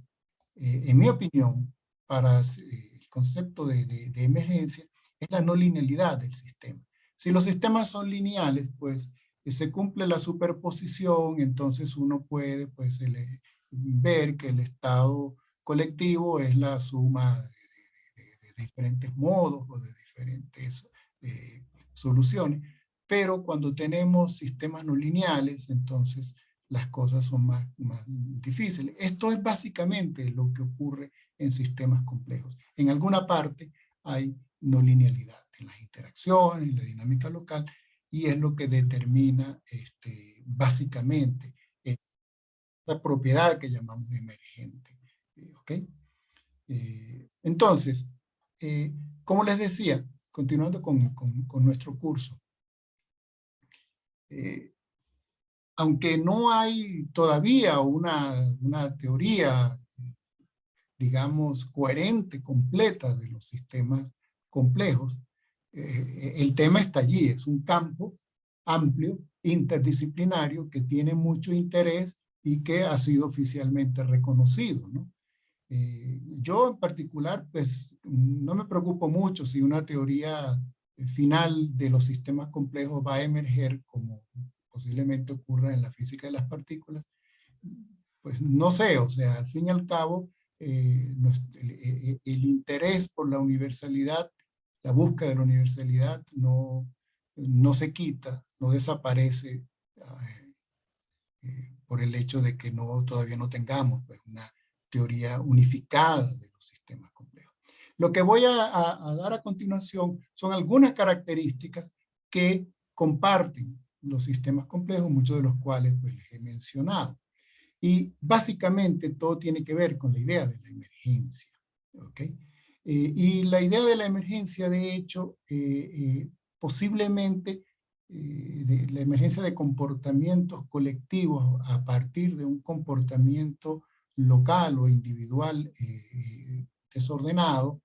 en mi opinión, para el concepto de emergencia, es la no linealidad del sistema. Si los sistemas son lineales, pues se cumple la superposición, entonces uno puede pues, ver que el estado colectivo es la suma de diferentes modos o de diferentes soluciones, pero cuando tenemos sistemas no lineales, entonces las cosas son más difíciles. Esto es básicamente lo que ocurre en sistemas complejos. En alguna parte hay no linealidad en las interacciones, en la dinámica local, y es lo que determina básicamente esta propiedad que llamamos emergente. ¿Ok? Entonces, como les decía, continuando con nuestro curso, aunque no hay todavía una teoría, digamos, coherente, completa de los sistemas complejos, el tema está allí, es un campo amplio, interdisciplinario, que tiene mucho interés y que ha sido oficialmente reconocido, ¿no? Yo en particular, pues, no me preocupo mucho si una teoría final de los sistemas complejos va a emerger, como posiblemente ocurra en la física de las partículas. Pues no sé, o sea, al fin y al cabo, el interés por la universalidad, la búsqueda de la universalidad no se quita, no desaparece por el hecho de que todavía no tengamos pues, una teoría unificada de los sistemas complejos. Lo que voy a dar a continuación son algunas características que comparten los sistemas complejos, muchos de los cuales pues, les he mencionado. Y básicamente todo tiene que ver con la idea de la emergencia. ¿Okay? Y la idea de la emergencia, de hecho, posiblemente de la emergencia de comportamientos colectivos a partir de un comportamiento local o individual desordenado,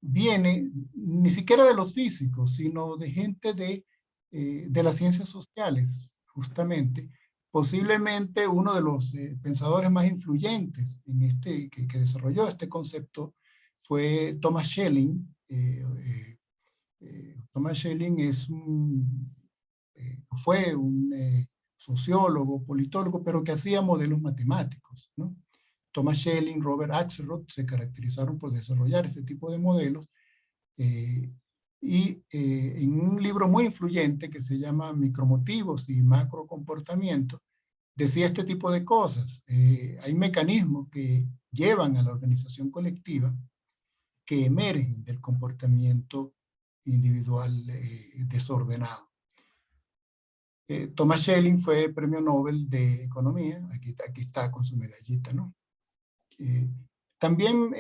viene ni siquiera de los físicos, sino de gente de las ciencias sociales, justamente. Posiblemente uno de los pensadores más influyentes en que desarrolló este concepto fue Thomas Schelling. Thomas Schelling fue un sociólogo, politólogo, pero que hacía modelos matemáticos, ¿no? Thomas Schelling, Robert Axelrod se caracterizaron por desarrollar este tipo de modelos en un libro muy influyente que se llama Micromotivos y Macrocomportamientos, decía este tipo de cosas. Hay mecanismos que llevan a la organización colectiva que emergen del comportamiento individual desordenado. Thomas Schelling fue premio Nobel de Economía, aquí está con su medallita, ¿no? También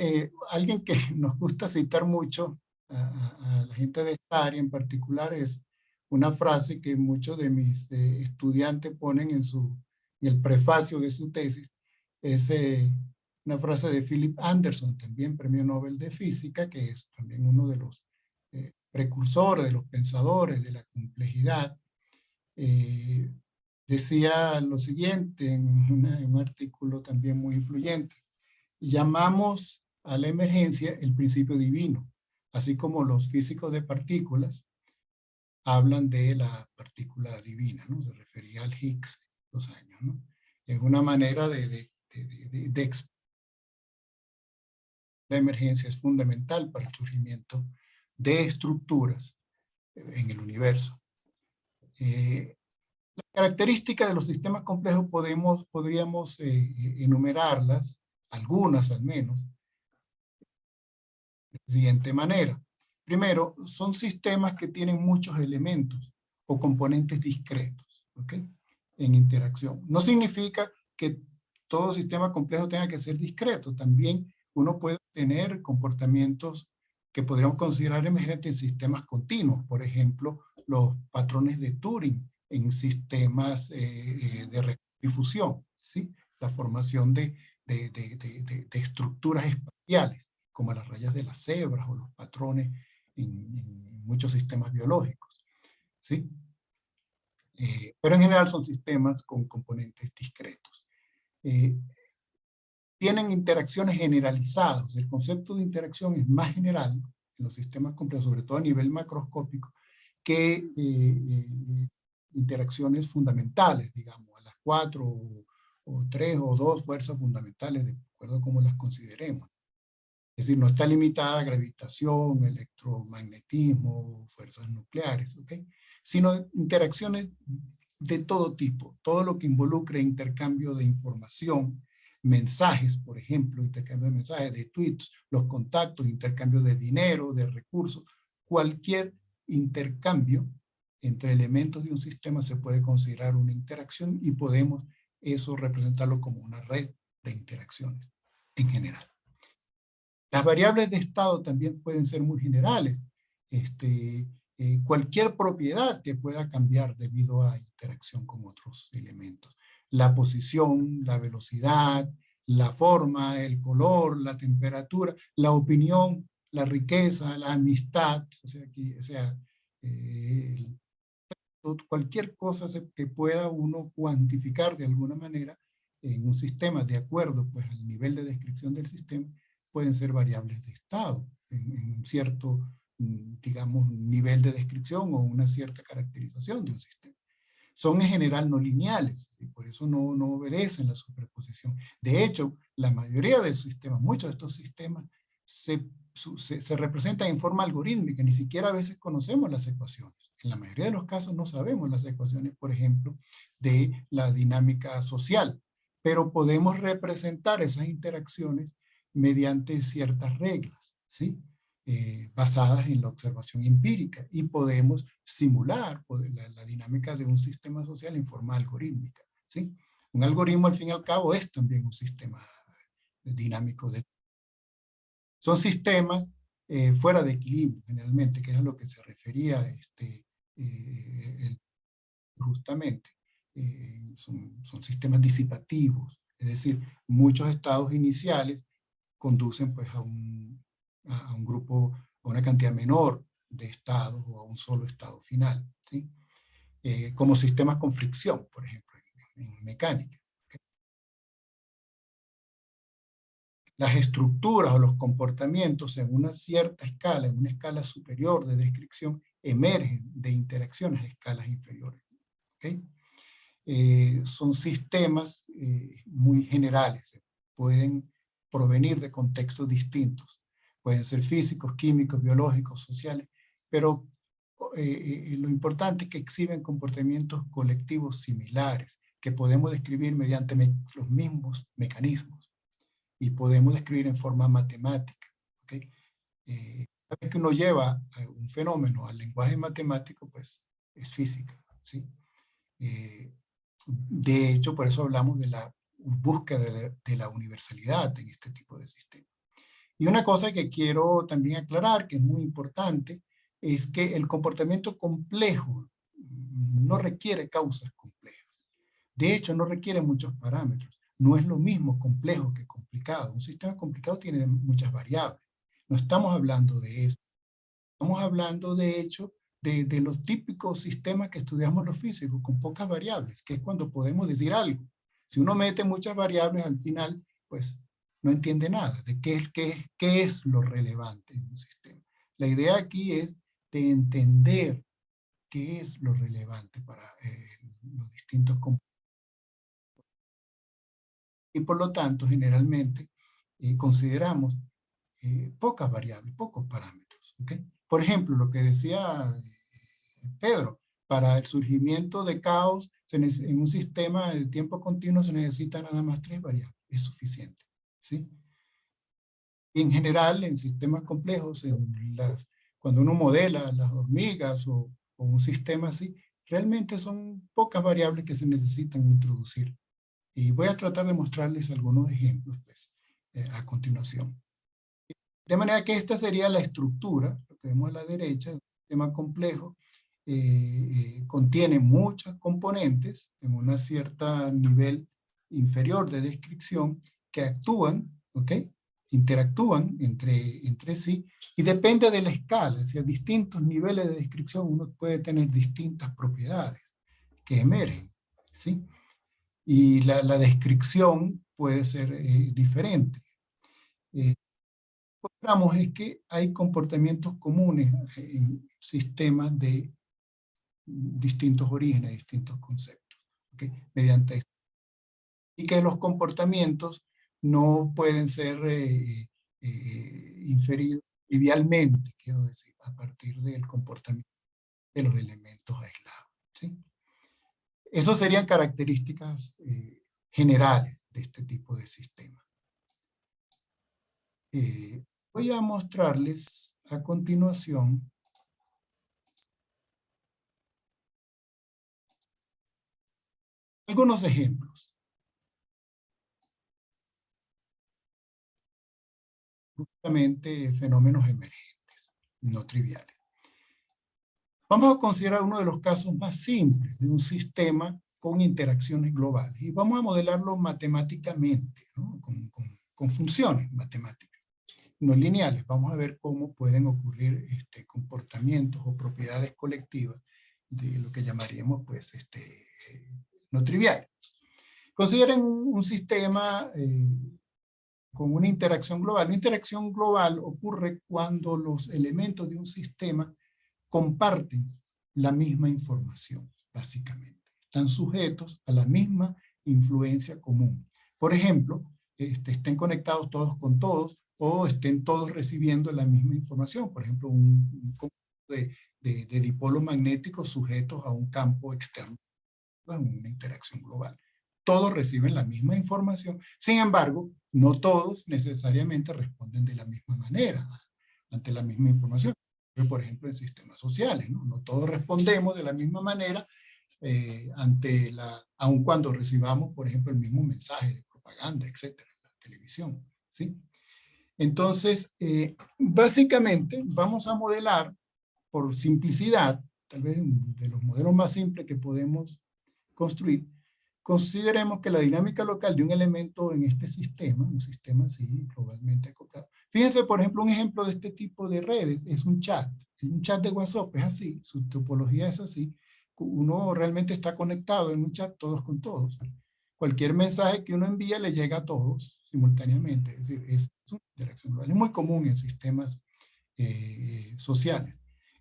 alguien que nos gusta citar mucho a la gente de esta área en particular es una frase que muchos de mis estudiantes ponen en el prefacio de su tesis, es una frase de Philip Anderson, también premio Nobel de Física, que es también uno de los precursores, de los pensadores de la complejidad. Decía lo siguiente en un artículo también muy influyente: llamamos a la emergencia el principio divino, así como los físicos de partículas hablan de la partícula divina, ¿no? Se refería al Higgs los años, ¿no? Es una manera de la emergencia es fundamental para el surgimiento de estructuras en el universo. Las características de los sistemas complejos podríamos enumerarlas, algunas al menos, de la siguiente manera. Primero, son sistemas que tienen muchos elementos o componentes discretos, ¿ok?, en interacción. No significa que todo sistema complejo tenga que ser discreto. También uno puede tener comportamientos que podríamos considerar emergentes en sistemas continuos. Por ejemplo, los patrones de Turing en sistemas de difusión, ¿sí? La formación de estructuras espaciales, como las rayas de las cebras o los patrones en muchos sistemas biológicos, ¿sí? Pero en general son sistemas con componentes discretos. Tienen interacciones generalizadas. El concepto de interacción es más general en los sistemas complejos, sobre todo a nivel macroscópico, que interacciones fundamentales, digamos, a las 4 o 3 o 2 fuerzas fundamentales, de acuerdo a cómo las consideremos. Es decir, no está limitada a gravitación, electromagnetismo, fuerzas nucleares, ¿ok?, sino interacciones de todo tipo, todo lo que involucre intercambio de información, mensajes, por ejemplo, intercambio de mensajes, de tweets, los contactos, intercambio de dinero, de recursos, cualquier intercambio entre elementos de un sistema se puede considerar una interacción y podemos eso representarlo como una red de interacciones en general. Las variables de estado también pueden ser muy generales. Cualquier propiedad que pueda cambiar debido a interacción con otros elementos. La posición, la velocidad, la forma, el color, la temperatura, la opinión, la riqueza, la amistad, cualquier cosa que pueda uno cuantificar de alguna manera en un sistema de acuerdo pues, al nivel de descripción del sistema, pueden ser variables de estado en un cierto, digamos, nivel de descripción o una cierta caracterización de un sistema. Son en general no lineales y por eso no obedecen la superposición. De hecho, la mayoría de sistemas, muchos de estos sistemas, se representan en forma algorítmica, ni siquiera a veces conocemos las ecuaciones. En la mayoría de los casos no sabemos las ecuaciones, por ejemplo, de la dinámica social, pero podemos representar esas interacciones mediante ciertas reglas, ¿sí? Basadas en la observación empírica, y podemos simular la dinámica de un sistema social en forma algorítmica, ¿sí? Un algoritmo, al fin y al cabo, es también un sistema dinámico. Son sistemas fuera de equilibrio generalmente, que es a lo que se refería justamente. Son sistemas disipativos, es decir, muchos estados iniciales conducen pues a un grupo, a una cantidad menor de estados o a un solo estado final, ¿sí? Como sistemas con fricción, por ejemplo, en mecánica. Las estructuras o los comportamientos en una cierta escala, en una escala superior de descripción, emergen de interacciones a escalas inferiores. ¿Okay? Son sistemas muy generales, pueden provenir de contextos distintos, pueden ser físicos, químicos, biológicos, sociales, pero lo importante es que exhiben comportamientos colectivos similares, que podemos describir mediante los mismos mecanismos, y podemos describir en forma matemática. ¿Okay? Cada vez que uno lleva un fenómeno al lenguaje matemático, pues es física, ¿sí? De hecho, por eso hablamos de la búsqueda de la universalidad en este tipo de sistemas. Y una cosa que quiero también aclarar, que es muy importante, es que el comportamiento complejo no requiere causas complejas. De hecho, no requiere muchos parámetros. No es lo mismo complejo que complicado. Un sistema complicado tiene muchas variables. No estamos hablando de eso. Estamos hablando, de hecho, de los típicos sistemas que estudiamos los físicos, con pocas variables, que es cuando podemos decir algo. Si uno mete muchas variables, al final, pues, no entiende nada de qué es lo relevante en un sistema. La idea aquí es de entender qué es lo relevante para los distintos componentes. Y por lo tanto, generalmente, consideramos pocas variables, pocos parámetros. ¿Okay? Por ejemplo, lo que decía Pedro, para el surgimiento de caos en un sistema de tiempo continuo se necesitan nada más 3 variables, es suficiente. ¿Sí? Y en general, en sistemas complejos, cuando uno modela las hormigas o un sistema así, realmente son pocas variables que se necesitan introducir. Y voy a tratar de mostrarles algunos ejemplos pues, a continuación. De manera que esta sería la estructura, lo que vemos a la derecha, un sistema complejo, contiene muchos componentes en un cierto nivel inferior de descripción que actúan, ¿ok? Interactúan entre sí y depende de la escala, es decir, a distintos niveles de descripción uno puede tener distintas propiedades que emergen, ¿sí? Y la descripción puede ser diferente. Encontramos es que hay comportamientos comunes en sistemas de distintos orígenes, distintos conceptos, ¿okay? Mediante esto. Y que los comportamientos no pueden ser inferidos trivialmente, quiero decir, a partir del comportamiento de los elementos aislados, ¿sí? Esas serían características generales de este tipo de sistema. Voy a mostrarles a continuación algunos ejemplos. Justamente fenómenos emergentes, no triviales. Vamos a considerar uno de los casos más simples de un sistema con interacciones globales. Y vamos a modelarlo matemáticamente, ¿no? Con funciones matemáticas, no lineales. Vamos a ver cómo pueden ocurrir comportamientos o propiedades colectivas de lo que llamaríamos pues, no triviales. Consideren un sistema con una interacción global. Una interacción global ocurre cuando los elementos de un sistema comparten la misma información, básicamente. Están sujetos a la misma influencia común. Por ejemplo, estén conectados todos con todos o estén todos recibiendo la misma información. Por ejemplo, un conjunto de dipolos magnéticos sujetos a un campo externo en una interacción global. Todos reciben la misma información, sin embargo, no todos necesariamente responden de la misma manera ante la misma información. Por ejemplo, en sistemas sociales, no todos respondemos de la misma manera aun cuando recibamos, por ejemplo, el mismo mensaje de propaganda, etcétera, en la televisión, ¿sí? Entonces, básicamente vamos a modelar, por simplicidad, tal vez de los modelos más simples que podemos construir, consideremos que la dinámica local de un elemento en este sistema, un sistema así globalmente acoplado. Fíjense, por ejemplo, un ejemplo de este tipo de redes es un chat. Un chat de WhatsApp es así, su topología es así. Uno realmente está conectado en un chat todos con todos. Cualquier mensaje que uno envía le llega a todos simultáneamente. Es decir, es una interacción global. Es muy común en sistemas sociales.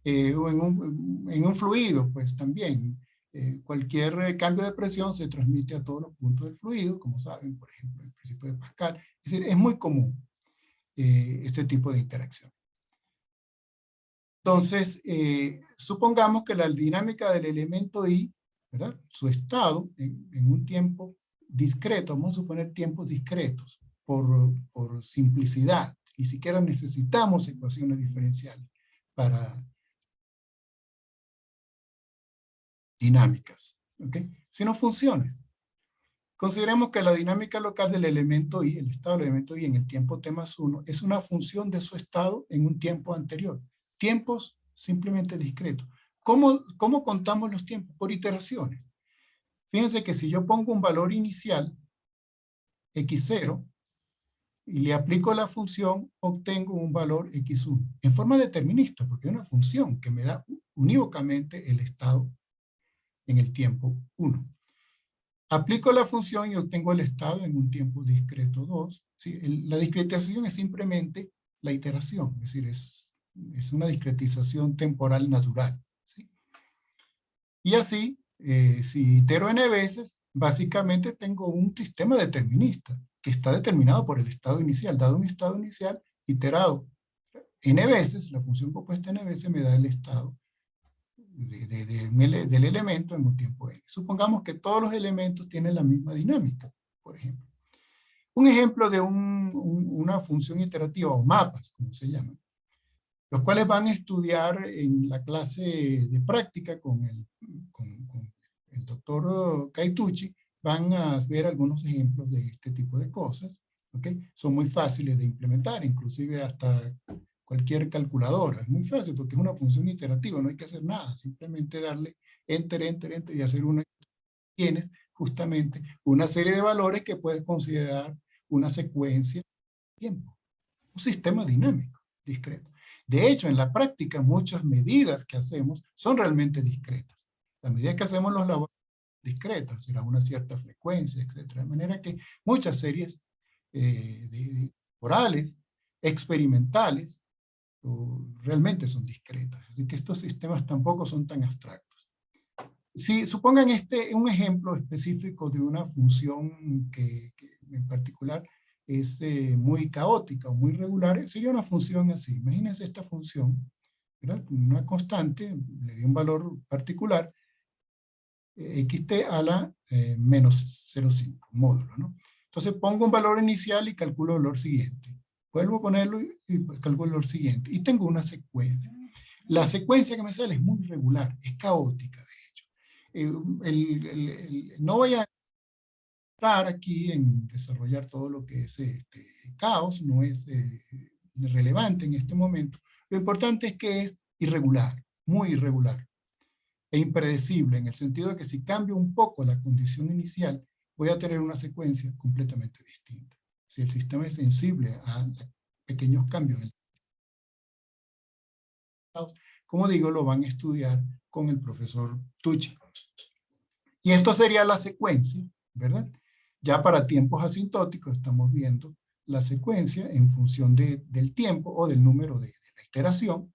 O en un fluido, pues también. Cualquier cambio de presión se transmite a todos los puntos del fluido, como saben, por ejemplo, el principio de Pascal. Es decir, es muy común este tipo de interacción. Entonces, supongamos que la dinámica del elemento I, ¿verdad? Su estado en un tiempo discreto, vamos a suponer tiempos discretos, por simplicidad, ni siquiera necesitamos ecuaciones diferenciales para dinámicas, ¿ok? Sino funciones. Consideremos que la dinámica local del elemento I, el estado del elemento I en el tiempo t más 1, es una función de su estado en un tiempo anterior. Tiempos simplemente discretos. ¿Cómo contamos los tiempos? Por iteraciones. Fíjense que si yo pongo un valor inicial, x0, y le aplico la función, obtengo un valor x1, en forma determinista, porque es una función que me da unívocamente el estado en el tiempo 1. Aplico la función y obtengo el estado en un tiempo discreto 2. ¿Sí? La discretización es simplemente la iteración, es decir, es una discretización temporal natural. ¿Sí? Y así, si itero n veces, básicamente tengo un sistema determinista que está determinado por el estado inicial. Dado un estado inicial, iterado n veces, la función compuesta n veces me da el estado del elemento en un tiempo n. Supongamos que todos los elementos tienen la misma dinámica, por ejemplo. Un ejemplo de una función iterativa, o mapas, como se llaman, los cuales van a estudiar en la clase de práctica con el doctor Kaituchi, van a ver algunos ejemplos de este tipo de cosas. ¿Okay? Son muy fáciles de implementar, inclusive hasta cualquier calculadora. Es muy fácil porque es una función iterativa, no hay que hacer nada, simplemente darle enter, enter, enter y hacer una. Tienes justamente una serie de valores que puedes considerar una secuencia de tiempo. Un sistema dinámico, discreto. De hecho, en la práctica, muchas medidas que hacemos son realmente discretas. Las medidas que hacemos en los laboratorios son discretas, será una cierta frecuencia, etc. De manera que muchas series orales, experimentales, realmente son discretas. Así que estos sistemas tampoco son tan abstractos. Si supongan un ejemplo específico de una función que en particular es muy caótica o muy regular, sería una función así. Imagínense esta función, ¿verdad? Una constante, le di un valor particular, xt a la menos 0,5, módulo, ¿no? Entonces pongo un valor inicial y calculo el valor siguiente. Vuelvo a ponerlo y pues calculo el valor siguiente. Y tengo una secuencia. La secuencia que me sale es muy irregular, es caótica, de hecho. No voy a entrar aquí en desarrollar todo lo que es caos, no es relevante en este momento. Lo importante es que es irregular, muy irregular e impredecible, en el sentido de que si cambio un poco la condición inicial, voy a tener una secuencia completamente distinta. Si el sistema es sensible a pequeños cambios, como digo, lo van a estudiar con el profesor Tucci. Y esto sería la secuencia, ¿verdad? Ya para tiempos asintóticos estamos viendo la secuencia en función del tiempo o del número de la iteración.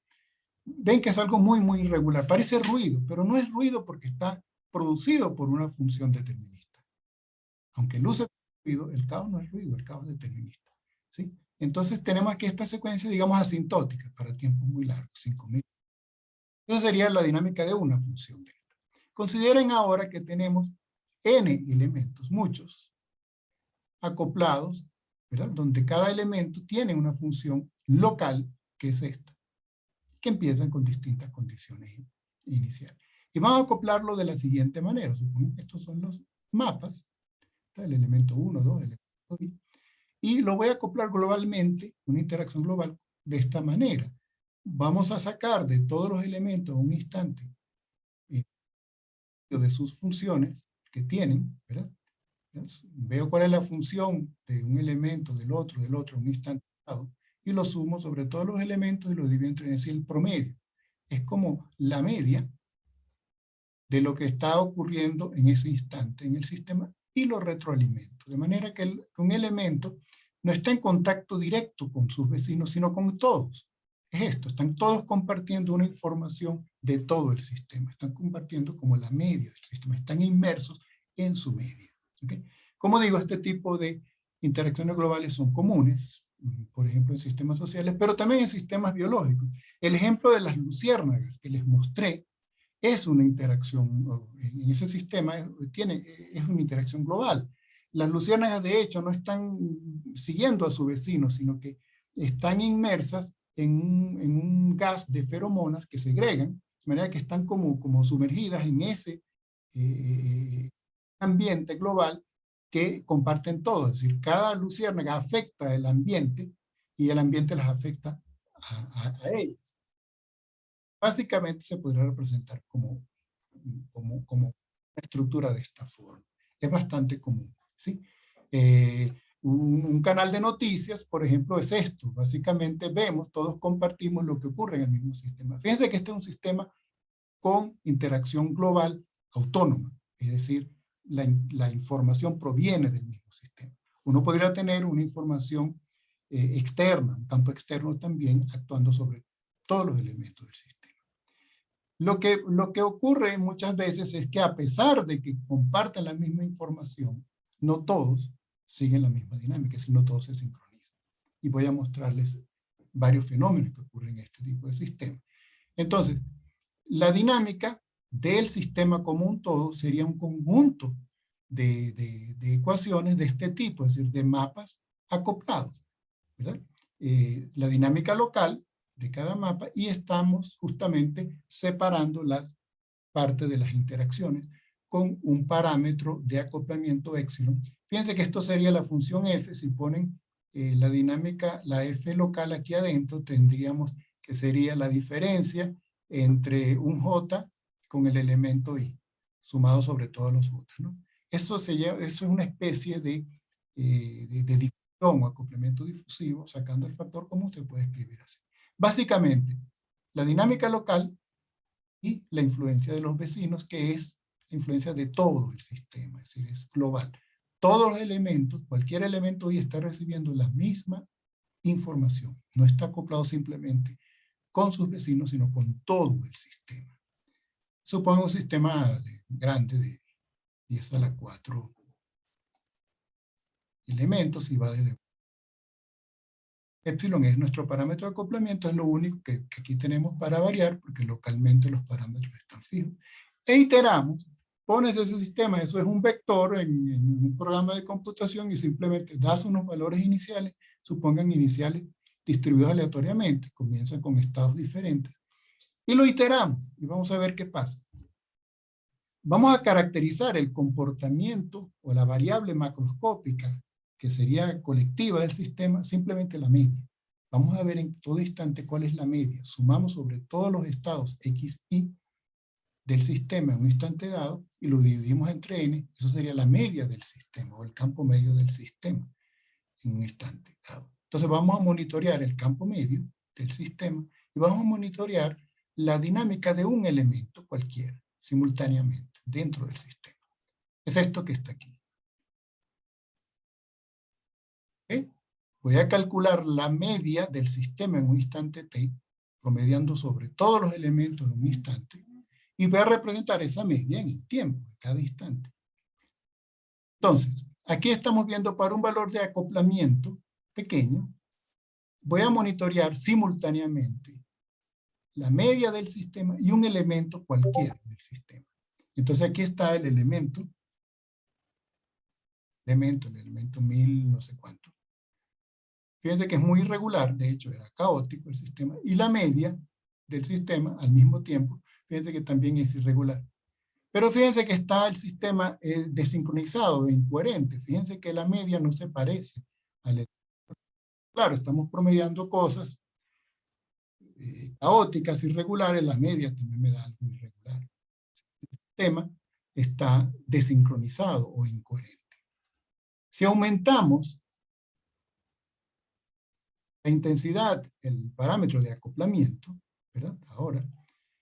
Ven que es algo muy, muy irregular. Parece ruido, pero no es ruido porque está producido por una función determinista. Aunque luce ruido, el caos no es ruido, el caos es determinista. ¿Sí? Entonces tenemos aquí esta secuencia, digamos, asintótica para tiempos muy largos, 5.000. Entonces sería la dinámica de una función de esta. Consideren ahora que tenemos n elementos, muchos, acoplados, ¿verdad? Donde cada elemento tiene una función local, que es esta, que empiezan con distintas condiciones iniciales. Y vamos a acoplarlo de la siguiente manera. Supongo que estos son los mapas, el elemento 1, 2, el elemento 3. y lo voy a acoplar globalmente, una interacción global, de esta manera. Vamos a sacar de todos los elementos un instante de sus funciones que tienen, ¿verdad? Veo cuál es la función de un elemento, del otro, un instante dado, y lo sumo sobre todos los elementos y lo divido entre sí, el promedio. Es como la media de lo que está ocurriendo en ese instante en el sistema y lo retroalimento. De manera que un elemento no está en contacto directo con sus vecinos, sino con todos. Es esto, están todos compartiendo una información de todo el sistema. Están compartiendo como la media del sistema. Están inmersos en su media. ¿Okay? Como digo, este tipo de interacciones globales son comunes, por ejemplo en sistemas sociales, pero también en sistemas biológicos. El ejemplo de las luciérnagas que les mostré es una interacción, en ese sistema es una interacción global. Las luciérnagas de hecho no están siguiendo a su vecino, sino que están inmersas en un gas de feromonas que segregan, de manera que están como sumergidas en ese ambiente global que comparten todo. Es decir, cada luciérnaga afecta el ambiente y el ambiente las afecta a ellas. Básicamente se podría representar como una estructura de esta forma. Es bastante común, ¿sí? Un canal de noticias, por ejemplo, es esto. Básicamente vemos, todos compartimos lo que ocurre en el mismo sistema. Fíjense que este es un sistema con interacción global autónoma, es decir, la información proviene del mismo sistema. Uno podría tener una información externa, un campo externo también, actuando sobre todos los elementos del sistema. Lo que ocurre muchas veces es que a pesar de que comparten la misma información, no todos siguen la misma dinámica, sino todos se sincronizan. Y voy a mostrarles varios fenómenos que ocurren en este tipo de sistemas. Entonces, la dinámica del sistema como un todo sería un conjunto de ecuaciones de este tipo, es decir, de mapas acoplados, ¿verdad? La dinámica local de cada mapa, y estamos justamente separando las partes de las interacciones con un parámetro de acoplamiento epsilon. Fíjense que esto sería la función f. Si ponen la dinámica, la f local aquí adentro, tendríamos que sería la diferencia entre un j con el elemento i, sumado sobre todos los j, ¿no? Eso es una especie de difusión o acoplamiento difusivo, sacando el factor común se puede escribir así. Básicamente, la dinámica local y la influencia de los vecinos, que es la influencia de todo el sistema, es decir, es global. Todos los elementos, cualquier elemento hoy está recibiendo la misma información. No está acoplado simplemente con sus vecinos, sino con todo el sistema. Supongo un sistema grande de 10 a la 4 elementos y va desde epsilon es nuestro parámetro de acoplamiento, es lo único que aquí tenemos para variar, porque localmente los parámetros están fijos. E iteramos, pones ese sistema, eso es un vector en un programa de computación y simplemente das unos valores iniciales, supongan iniciales distribuidos aleatoriamente, comienzan con estados diferentes, y lo iteramos, y vamos a ver qué pasa. Vamos a caracterizar el comportamiento o la variable macroscópica que sería colectiva del sistema, simplemente la media. Vamos a ver en todo instante cuál es la media. Sumamos sobre todos los estados x, y del sistema en un instante dado y lo dividimos entre n. Eso sería la media del sistema o el campo medio del sistema en un instante dado. Entonces vamos a monitorear el campo medio del sistema y vamos a monitorear la dinámica de un elemento cualquiera simultáneamente dentro del sistema. Es esto que está aquí. ¿Okay? Voy a calcular la media del sistema en un instante t, promediando sobre todos los elementos en un instante, y voy a representar esa media en el tiempo, en cada instante. Entonces, aquí estamos viendo para un valor de acoplamiento pequeño, voy a monitorear simultáneamente la media del sistema y un elemento cualquiera del sistema. Entonces aquí está el elemento 1000 no sé cuánto. Fíjense que es muy irregular, de hecho era caótico el sistema, y la media del sistema al mismo tiempo, fíjense que también es irregular. Pero fíjense que está el sistema desincronizado, incoherente. Fíjense que la media no se parece Claro, estamos promediando cosas caóticas, irregulares, la media también me da algo irregular. El sistema está desincronizado o incoherente. Si aumentamos la intensidad, el parámetro de acoplamiento, ¿verdad? Ahora,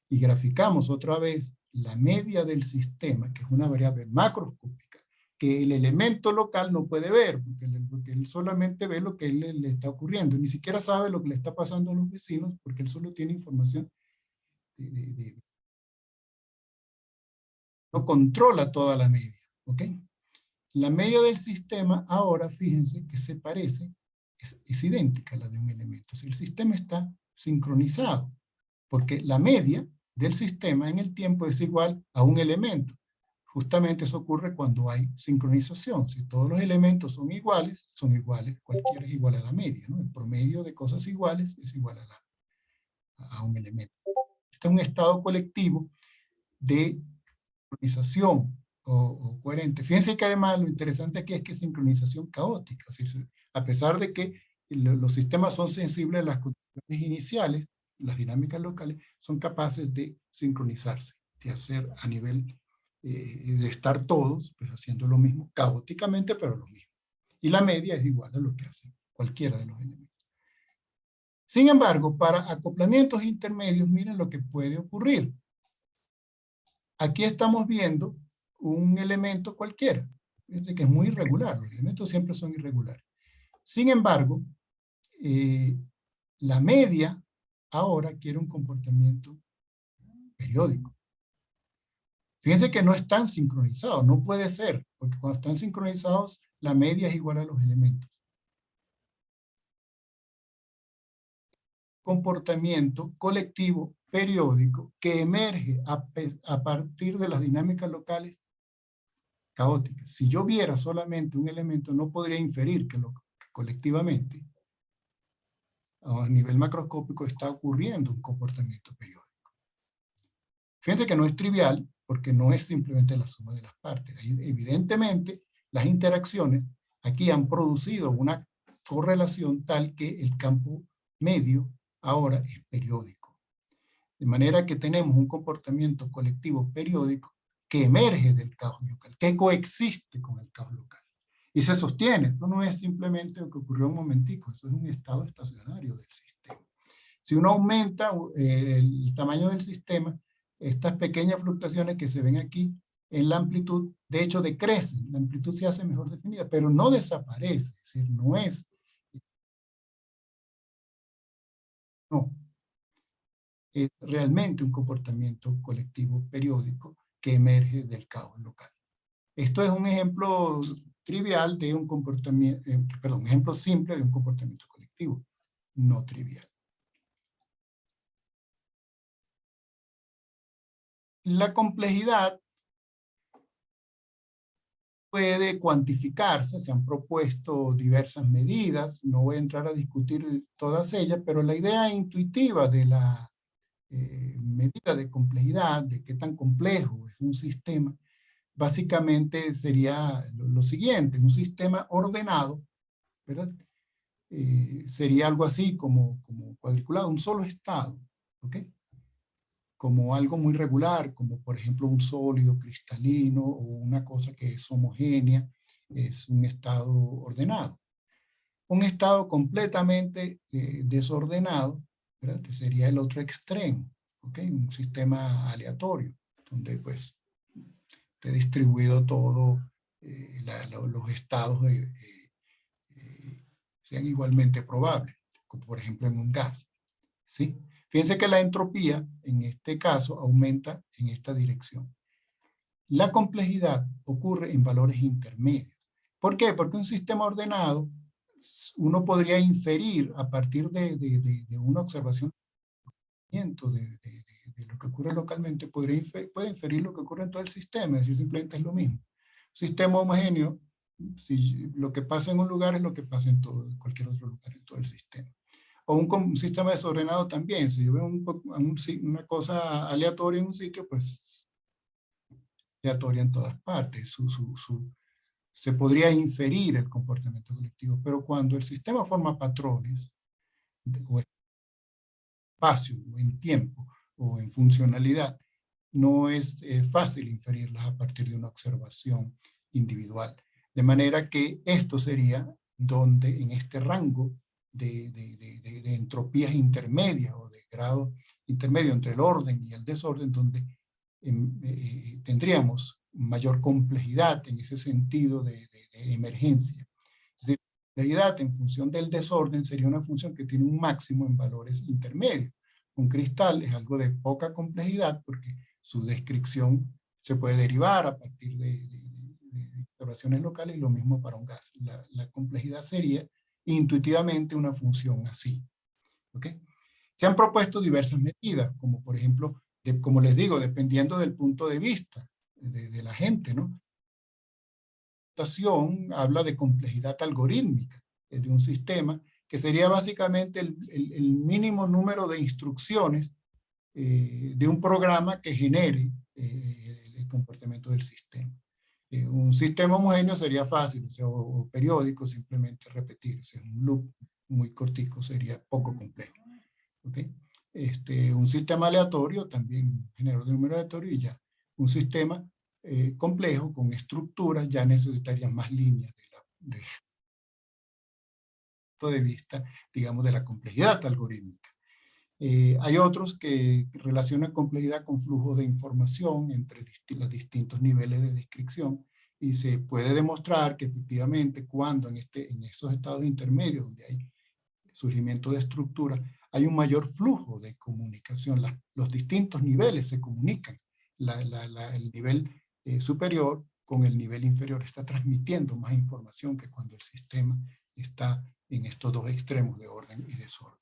y graficamos otra vez la media del sistema, que es una variable macroscópica, que el elemento local no puede ver, porque él solamente ve lo que le está ocurriendo, ni siquiera sabe lo que le está pasando a los vecinos, porque él solo tiene información no controla toda la media, ¿ok? La media del sistema ahora, fíjense que se parece, es idéntica a la de un elemento. El sistema está sincronizado, porque la media del sistema en el tiempo es igual a un elemento. Justamente eso ocurre cuando hay sincronización. Si todos los elementos son iguales, cualquiera es igual a la media, ¿no? El promedio de cosas iguales es igual a un elemento. Este es un estado colectivo de sincronización o coherente. Fíjense que además lo interesante aquí es que es sincronización caótica. Es decir, a pesar de que los sistemas son sensibles a las condiciones iniciales, las dinámicas locales son capaces de sincronizarse, de hacer a nivel de estar todos pues, haciendo lo mismo, caóticamente, pero lo mismo. Y la media es igual a lo que hace cualquiera de los elementos. Sin embargo, para acoplamientos intermedios, miren lo que puede ocurrir. Aquí estamos viendo un elemento cualquiera. Fíjense que es muy irregular, los elementos siempre son irregulares. Sin embargo, la media ahora quiere un comportamiento periódico. Fíjense que no están sincronizados, no puede ser, porque cuando están sincronizados, la media es igual a los elementos. Comportamiento colectivo periódico que emerge a partir de las dinámicas locales caóticas. Si yo viera solamente un elemento, no podría inferir que colectivamente, a nivel macroscópico, está ocurriendo un comportamiento periódico. Fíjense que no es trivial, porque no es simplemente la suma de las partes. Evidentemente, las interacciones aquí han producido una correlación tal que el campo medio ahora es periódico. De manera que tenemos un comportamiento colectivo periódico que emerge del caos local, que coexiste con el caos local. Y se sostiene. Esto no es simplemente lo que ocurrió un momentico, eso es un estado estacionario del sistema. Si uno aumenta el tamaño del sistema, estas pequeñas fluctuaciones que se ven aquí en la amplitud, de hecho decrecen, la amplitud se hace mejor definida, pero no desaparece, es decir, no es... No. Es realmente un comportamiento colectivo periódico que emerge del caos local. Esto es un ejemplo trivial de un comportamiento, un ejemplo simple de un comportamiento colectivo, no trivial. La complejidad puede cuantificarse, se han propuesto diversas medidas, no voy a entrar a discutir todas ellas, pero la idea intuitiva de la medida de complejidad, de qué tan complejo es un sistema, básicamente sería lo siguiente: un sistema ordenado, ¿verdad? Sería algo así como cuadriculado, un solo estado, ¿ok? Como algo muy regular, como por ejemplo un sólido cristalino o una cosa que es homogénea, es un estado ordenado. Un estado completamente desordenado, ¿verdad? Que sería el otro extremo, ¿ok? Un sistema aleatorio, donde pues he distribuido todo, los estados sean igualmente probables, como por ejemplo en un gas, ¿sí? Fíjense que la entropía, en este caso, aumenta en esta dirección. La complejidad ocurre en valores intermedios. ¿Por qué? Porque un sistema ordenado, uno podría inferir a partir de una observación de lo que ocurre localmente, puede inferir lo que ocurre en todo el sistema, es decir, simplemente es lo mismo. Un sistema homogéneo, si lo que pasa en un lugar es lo que pasa en cualquier otro lugar, en todo el sistema. O un sistema desordenado también, si yo veo una cosa aleatoria en un sitio, pues aleatoria en todas partes, su se podría inferir el comportamiento colectivo, pero cuando el sistema forma patrones, o en espacio, o en tiempo, o en funcionalidad, no es fácil inferirlas a partir de una observación individual. De manera que esto sería donde en este rango de entropías intermedias o de grado intermedio entre el orden y el desorden, donde tendríamos mayor complejidad en ese sentido de emergencia. Es decir, la complejidad en función del desorden sería una función que tiene un máximo en valores intermedios. Un cristal es algo de poca complejidad porque su descripción se puede derivar a partir de observaciones locales, y lo mismo para un gas. La complejidad sería intuitivamente una función así. ¿Okay? Se han propuesto diversas medidas, como por ejemplo, como les digo, dependiendo del punto de vista de la gente, ¿no? La computación habla de complejidad algorítmica de un sistema, que sería básicamente el mínimo número de instrucciones de un programa que genere el comportamiento del sistema. Un sistema homogéneo sería fácil, o sea, o periódico, simplemente repetir. O sea, un loop muy cortico sería poco complejo. ¿Okay? Un sistema aleatorio, también generador de número aleatorio, y ya. Un sistema complejo, con estructuras, ya necesitaría más líneas de vista, digamos, de la complejidad algorítmica. Hay otros que relacionan complejidad con flujos de información entre los distintos niveles de descripción, y se puede demostrar que efectivamente cuando en esos estados intermedios donde hay surgimiento de estructuras, hay un mayor flujo de comunicación. Los distintos niveles se comunican. El nivel superior con el nivel inferior está transmitiendo más información que cuando el sistema está en estos dos extremos de orden y desorden.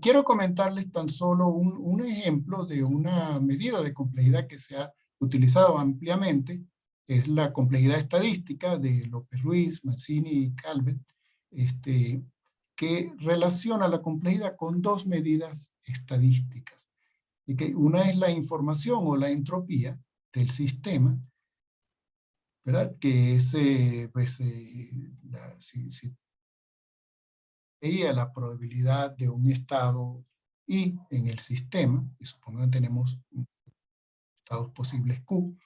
Quiero comentarles tan solo un ejemplo de una medida de complejidad que se ha utilizado ampliamente. Es la complejidad estadística de López Ruiz, Mazzini y Calvet, que relaciona la complejidad con dos medidas estadísticas. Y que una es la información o la entropía del sistema, ¿verdad? Que es, si la probabilidad de un estado I en el sistema, y supongo que tenemos estados posibles Q,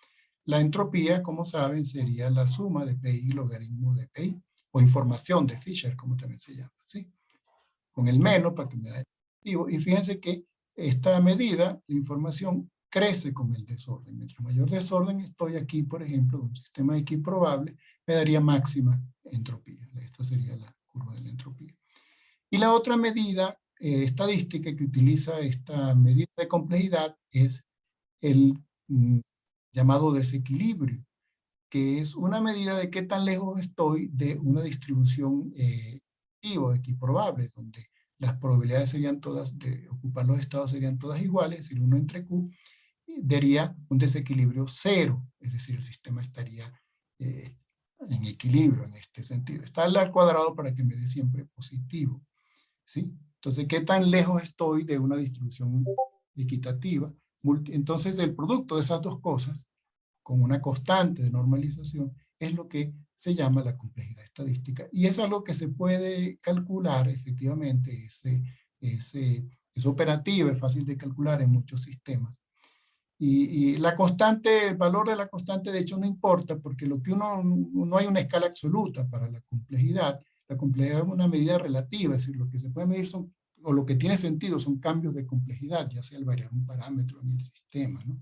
la entropía, como saben, sería la suma de PI logaritmo de PI, o información de Fisher, como también se llama, ¿sí? Con el menos para que me da negativo. Y fíjense que esta medida, la información, crece con el desorden. Mientras mayor desorden estoy aquí, por ejemplo, de un sistema X probable, me daría máxima entropía. Esta sería la curva de la entropía. Y la otra medida estadística que utiliza esta medida de complejidad es el llamado desequilibrio, que es una medida de qué tan lejos estoy de una distribución equiprobable, donde las probabilidades serían todas, de ocupar los estados serían todas iguales, es decir, 1 entre Q, daría un desequilibrio cero, es decir, el sistema estaría en equilibrio en este sentido. Está al cuadrado para que me dé siempre positivo, ¿sí? Entonces, ¿qué tan lejos estoy de una distribución equitativa? Entonces, el producto de esas dos cosas, con una constante de normalización, es lo que se llama la complejidad estadística. Y es algo que se puede calcular, efectivamente, es operativa, es fácil de calcular en muchos sistemas. Y la constante, el valor de la constante, de hecho, no importa, porque lo que no hay una escala absoluta para la complejidad. La complejidad es una medida relativa, es decir, lo que se puede medir son, o lo que tiene sentido son cambios de complejidad, ya sea al variar un parámetro en el sistema, ¿no?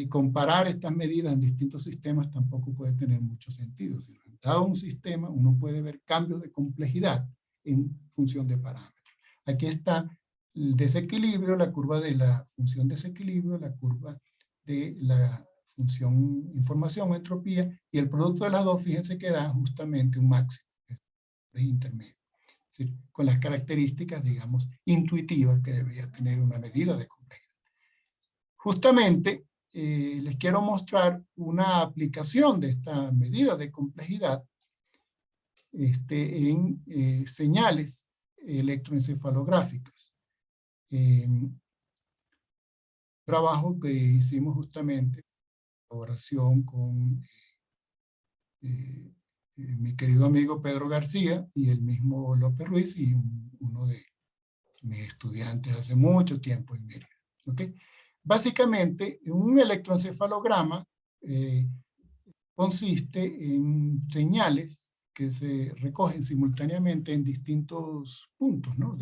Comparar estas medidas en distintos sistemas tampoco puede tener mucho sentido. Si dado un sistema, uno puede ver cambios de complejidad en función de parámetros. Aquí está el desequilibrio, la curva de la función desequilibrio, la curva de la función información o entropía, y el producto de las dos, fíjense que da justamente un máximo de intermedio. Es decir, con las características, digamos, intuitivas que debería tener una medida de complejidad. Justamente les quiero mostrar una aplicación de esta medida de complejidad en señales electroencefalográficas. Trabajo que hicimos justamente colaboración con mi querido amigo Pedro García y el mismo López Ruiz y uno de mis estudiantes hace mucho tiempo en Mérida. ¿Okay? Básicamente, un electroencefalograma consiste en señales que se recogen simultáneamente en distintos puntos, ¿no?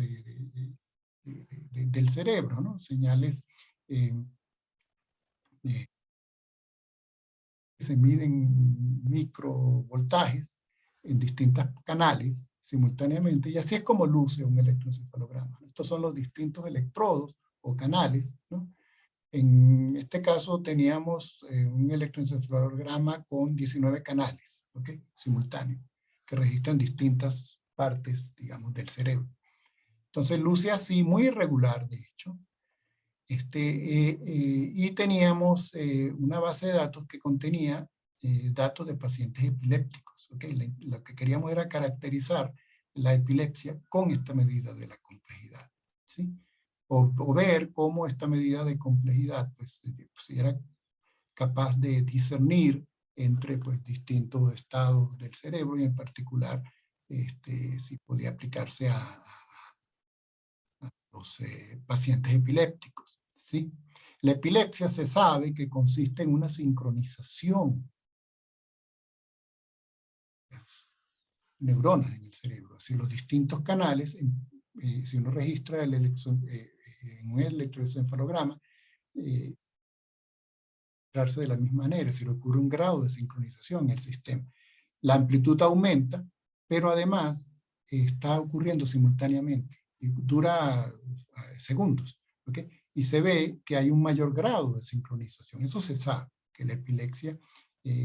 Del cerebro, ¿no? Señales que se miden microvoltajes en distintos canales simultáneamente, y así es como luce un electroencefalograma. Estos son los distintos electrodos o canales, ¿no? En este caso teníamos un electroencefalograma con 19 canales, ¿ok? Simultáneos, que registran distintas partes, digamos, del cerebro. Entonces luce así, muy irregular de hecho. Y teníamos una base de datos que contenía datos de pacientes epilépticos. ¿Okay? Lo que queríamos era caracterizar la epilepsia con esta medida de la complejidad. ¿Sí? O ver cómo esta medida de complejidad pues, era capaz de discernir entre pues, distintos estados del cerebro y en particular si podía aplicarse a los pacientes epilépticos. ¿Sí? La epilepsia se sabe que consiste en una sincronización de las neuronas en el cerebro. Así los distintos canales, si uno registra en un electroencefalograma, de la misma manera, si ocurre un grado de sincronización en el sistema. La amplitud aumenta, pero además está ocurriendo simultáneamente y dura segundos. ¿Okay? Y se ve que hay un mayor grado de sincronización. Eso se sabe, que la epilepsia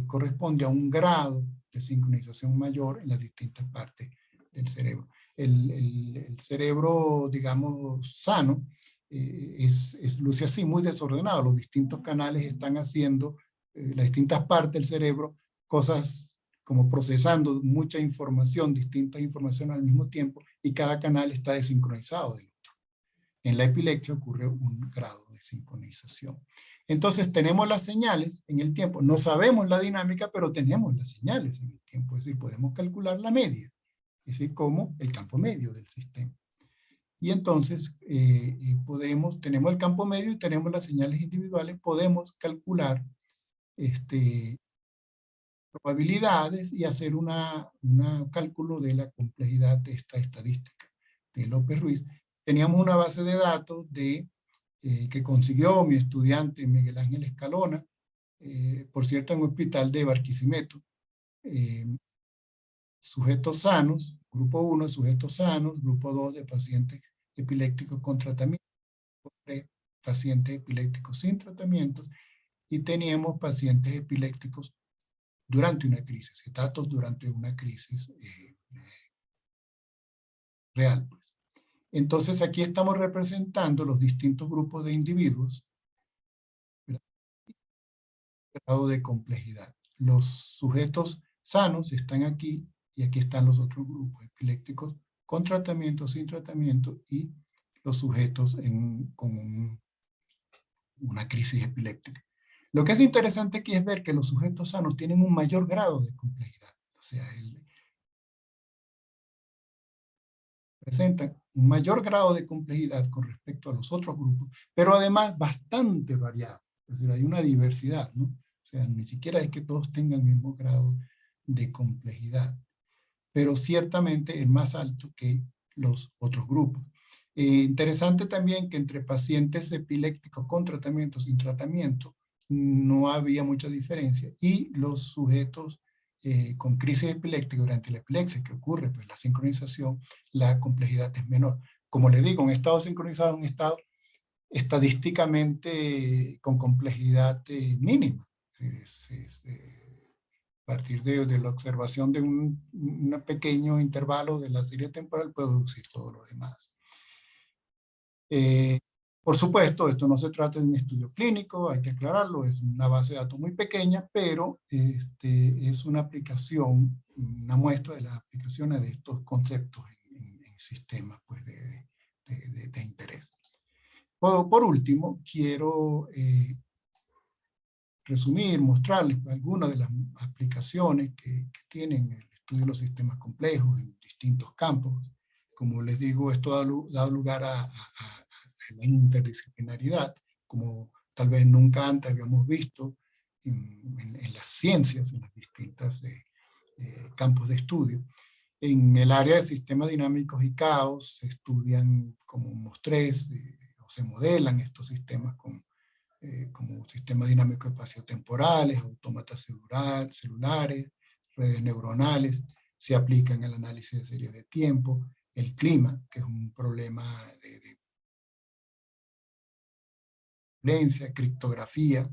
corresponde a un grado de sincronización mayor en las distintas partes del cerebro. El cerebro, digamos, sano, luce así, muy desordenado. Los distintos canales están haciendo, las distintas partes del cerebro, cosas como procesando mucha información, distintas informaciones al mismo tiempo, y cada canal está desincronizado del otro. En la epilepsia ocurre un grado de sincronización. Entonces tenemos las señales en el tiempo. No sabemos la dinámica, pero tenemos las señales en el tiempo. Es decir, podemos calcular la media. Es decir, como el campo medio del sistema. Y entonces tenemos el campo medio y tenemos las señales individuales, podemos calcular probabilidades y hacer un cálculo de la complejidad de esta estadística de López Ruiz. Teníamos una base de datos que consiguió mi estudiante Miguel Ángel Escalona, por cierto en un hospital de Barquisimeto. Sujetos sanos, grupo 1, sujetos sanos, grupo 2 de pacientes epilépticos con tratamiento, pacientes epilépticos sin tratamientos, y teníamos pacientes epilépticos durante una crisis, datos durante una crisis real. Pues. Entonces aquí estamos representando los distintos grupos de individuos, grado de complejidad. Los sujetos sanos están aquí, y aquí están los otros grupos epilépticos con tratamiento, sin tratamiento, y los sujetos con una crisis epiléptica. Lo que es interesante aquí es ver que los sujetos sanos tienen un mayor grado de complejidad. O sea, presentan un mayor grado de complejidad con respecto a los otros grupos, pero además bastante variado. Es decir, hay una diversidad, ¿no? O sea, ni siquiera es que todos tengan el mismo grado de complejidad, pero ciertamente es más alto que los otros grupos. Interesante también que entre pacientes epilépticos con tratamiento, sin tratamiento, no había mucha diferencia, y los sujetos con crisis epiléptica durante la epilepsia, que ocurre pues la sincronización, la complejidad es menor. Como le digo, un estado sincronizado es un estado estadísticamente con complejidad mínima. A partir de la observación de un pequeño intervalo de la serie temporal puedo deducir todo lo demás. Por supuesto, esto no se trata de un estudio clínico, hay que aclararlo, es una base de datos muy pequeña, pero es una aplicación, una muestra de las aplicaciones de estos conceptos en sistemas pues, de interés. Por último, quiero resumir, mostrarles algunas de las aplicaciones que tienen el estudio de los sistemas complejos en distintos campos. Como les digo, esto ha dado lugar a la interdisciplinaridad, como tal vez nunca antes habíamos visto en las ciencias, en los distintos campos de estudio. En el área de sistemas dinámicos y caos se estudian, como mostré, o se modelan estos sistemas como sistemas dinámicos espaciotemporales, autómatas celulares, redes neuronales, se aplican el análisis de series de tiempo, el clima, que es un problema de violencia, criptografía,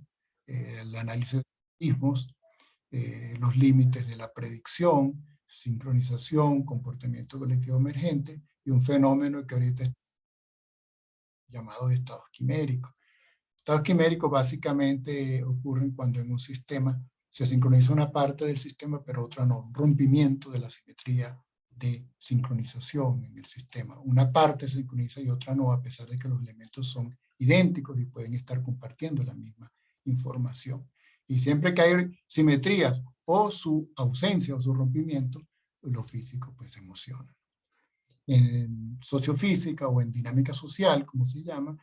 el análisis de algoritmos, los límites de la predicción, sincronización, comportamiento colectivo emergente, y un fenómeno que ahorita es llamado estados quiméricos. Estados quiméricos básicamente ocurren cuando en un sistema se sincroniza una parte del sistema, pero otra no, un rompimiento de la simetría de sincronización en el sistema. Una parte se sincroniza y otra no, a pesar de que los elementos son idénticos y pueden estar compartiendo la misma información. Y siempre que hay simetrías o su ausencia o su rompimiento, los físicos pues se emocionan. En sociofísica o en dinámica social, como se llama,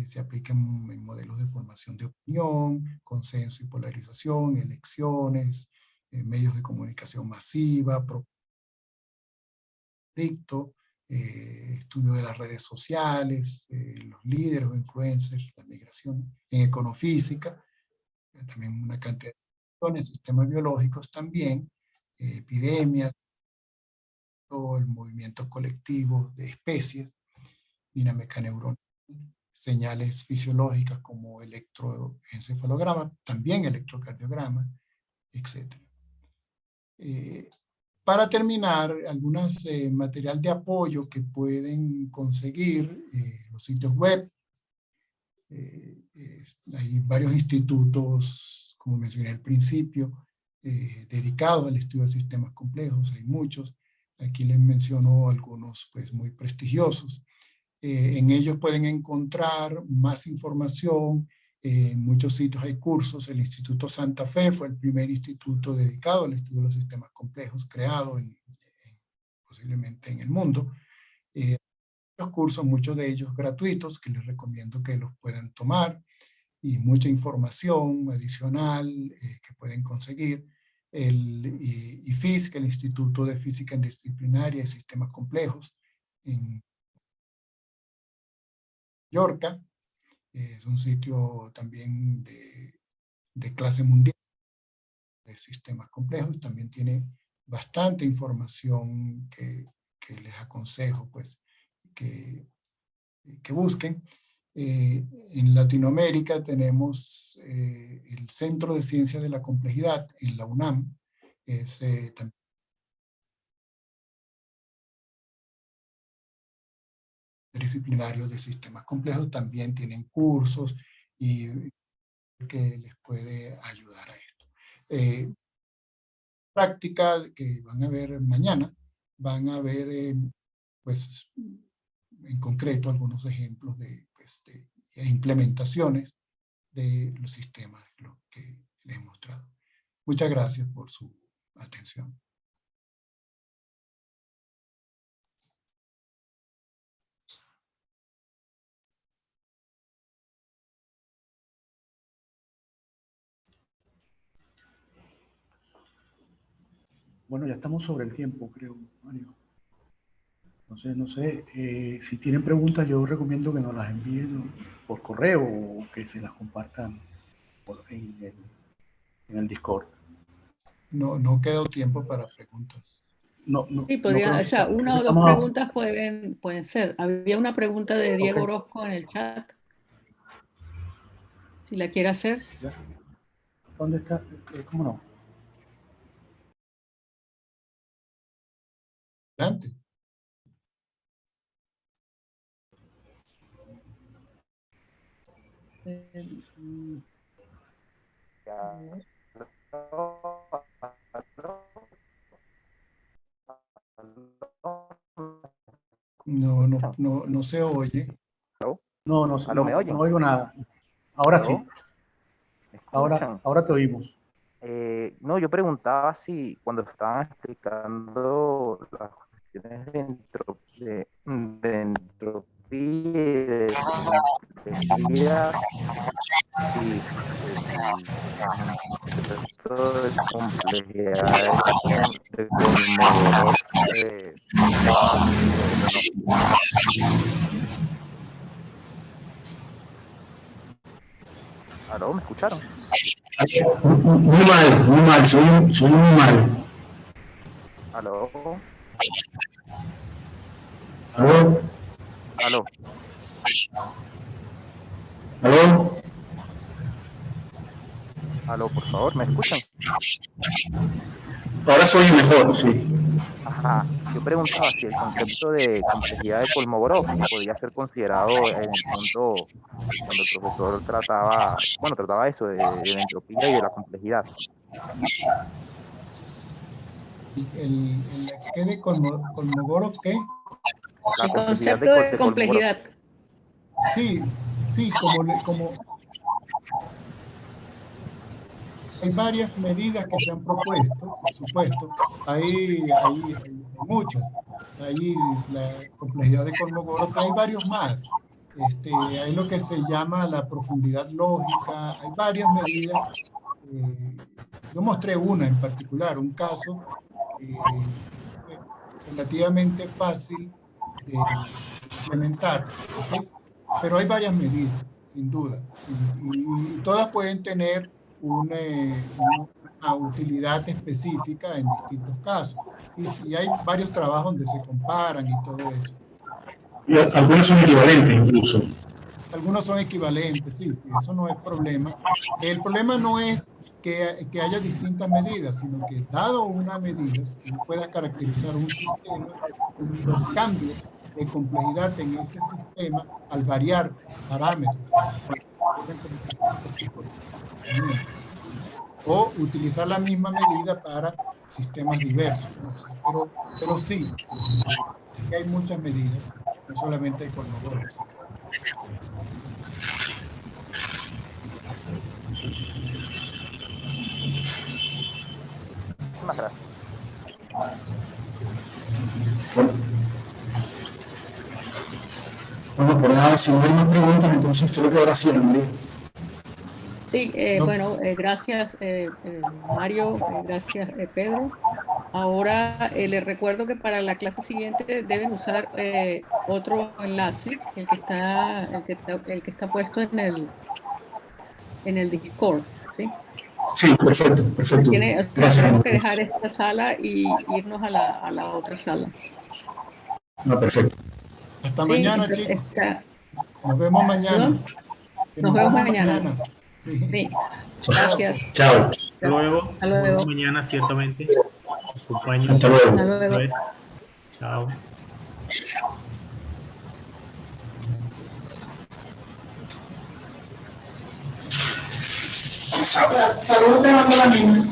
se aplican en modelos de formación de opinión, consenso y polarización, elecciones, medios de comunicación masiva, conflicto, estudio de las redes sociales, los líderes o influencers, la migración, en econofísica, también una cantidad de cuestiones, sistemas biológicos también, epidemias, el movimiento colectivo de especies, dinámica neuronal, señales fisiológicas como electroencefalogramas, también electrocardiogramas, etc. Para terminar, algunos material de apoyo que pueden conseguir los sitios web. Hay varios institutos, como mencioné al principio, dedicados al estudio de sistemas complejos, hay muchos. Aquí les menciono algunos pues, muy prestigiosos. En ellos pueden encontrar más información. En muchos sitios hay cursos. El Instituto Santa Fe fue el primer instituto dedicado al estudio de los sistemas complejos creado posiblemente en el mundo. Los cursos, muchos de ellos gratuitos, que les recomiendo que los puedan tomar, y mucha información adicional que pueden conseguir. El IFIS, que es el Instituto de Física Interdisciplinaria y Sistemas Complejos, en Yorca, es un sitio también de clase mundial de sistemas complejos, también tiene bastante información que les aconsejo pues, que busquen. En Latinoamérica tenemos el Centro de Ciencias de la Complejidad en la UNAM, es también disciplinario de sistemas complejos, también tienen cursos y que les puede ayudar a esto. Práctica que van a ver mañana, van a ver pues en concreto algunos ejemplos de implementaciones de los sistemas lo que les he mostrado. Muchas gracias por su atención. Bueno, ya estamos sobre el tiempo, creo, Mario. Entonces, no sé, si tienen preguntas, yo recomiendo que nos las envíen por correo o que se las compartan en el Discord. No quedó tiempo para preguntas. Sí, podría, o sea, una o dos preguntas pueden ser. Había una pregunta de Diego Orozco en el chat. Si la quiere hacer. ¿Dónde está? ¿Cómo no? Adelante. No se oye. No oigo nada. Ahora sí. escuchan? ahora te oímos. No, yo preguntaba si cuando estaban explicando las cuestiones de entropía y de complejidad, si el concepto de complejidad de Kolmogorov estaba presente o no. ¿Aló? ¿Me escucharon? Muy mal, soy muy mal. ¿Aló? ¿Aló? ¿Aló? ¿Aló? ¿Aló, por favor? ¿Me escuchan? Ahora soy mejor, sí. Ajá. Yo preguntaba si el concepto de complejidad de Kolmogorov podía ser considerado en el punto cuando el profesor trataba eso de la entropía y de la complejidad. ¿Qué de Kolmogorov qué? La El complejidad concepto de Kolmogorov. complejidad. Sí, como hay varias medidas que se han propuesto, por supuesto, hay muchas. Hay la complejidad de Kolmogorov, hay varios más. Hay lo que se llama la profundidad lógica, hay varias medidas. Yo mostré una en particular, un caso relativamente fácil de implementar, ¿ok? Pero hay varias medidas, sin duda, y todas pueden tener una utilidad específica en distintos casos. Y hay varios trabajos donde se comparan y todo eso. Y algunos son equivalentes incluso. Algunos son equivalentes, sí, eso no es problema. El problema no es que haya distintas medidas, sino que dado una medida, tú puedas caracterizar un sistema, los cambios de complejidad en ese sistema al variar parámetros, como distintos tipos de comportamiento. O utilizar la misma medida para sistemas diversos, no sé, pero sí, hay muchas medidas, no solamente hay Kolmogorov. Muchísimas gracias. Bueno, por nada, si no hay más preguntas, entonces creo que ahora sí, María. Sí, bueno, gracias Mario, gracias Pedro. Ahora les recuerdo que para la clase siguiente deben usar otro enlace, el que está puesto en el Discord, ¿sí? Sí, perfecto. Gracias, tenemos que dejar esta sala y irnos a la otra sala. No, perfecto. Hasta mañana, chicos. Nos vemos mañana. Nos vemos mañana. Sí. Gracias. Chao. Hasta luego. Hasta luego. Nos vemos mañana, ciertamente. Los compañeros. Hasta luego. Hasta luego. Chao. Saludos, te mando la niña.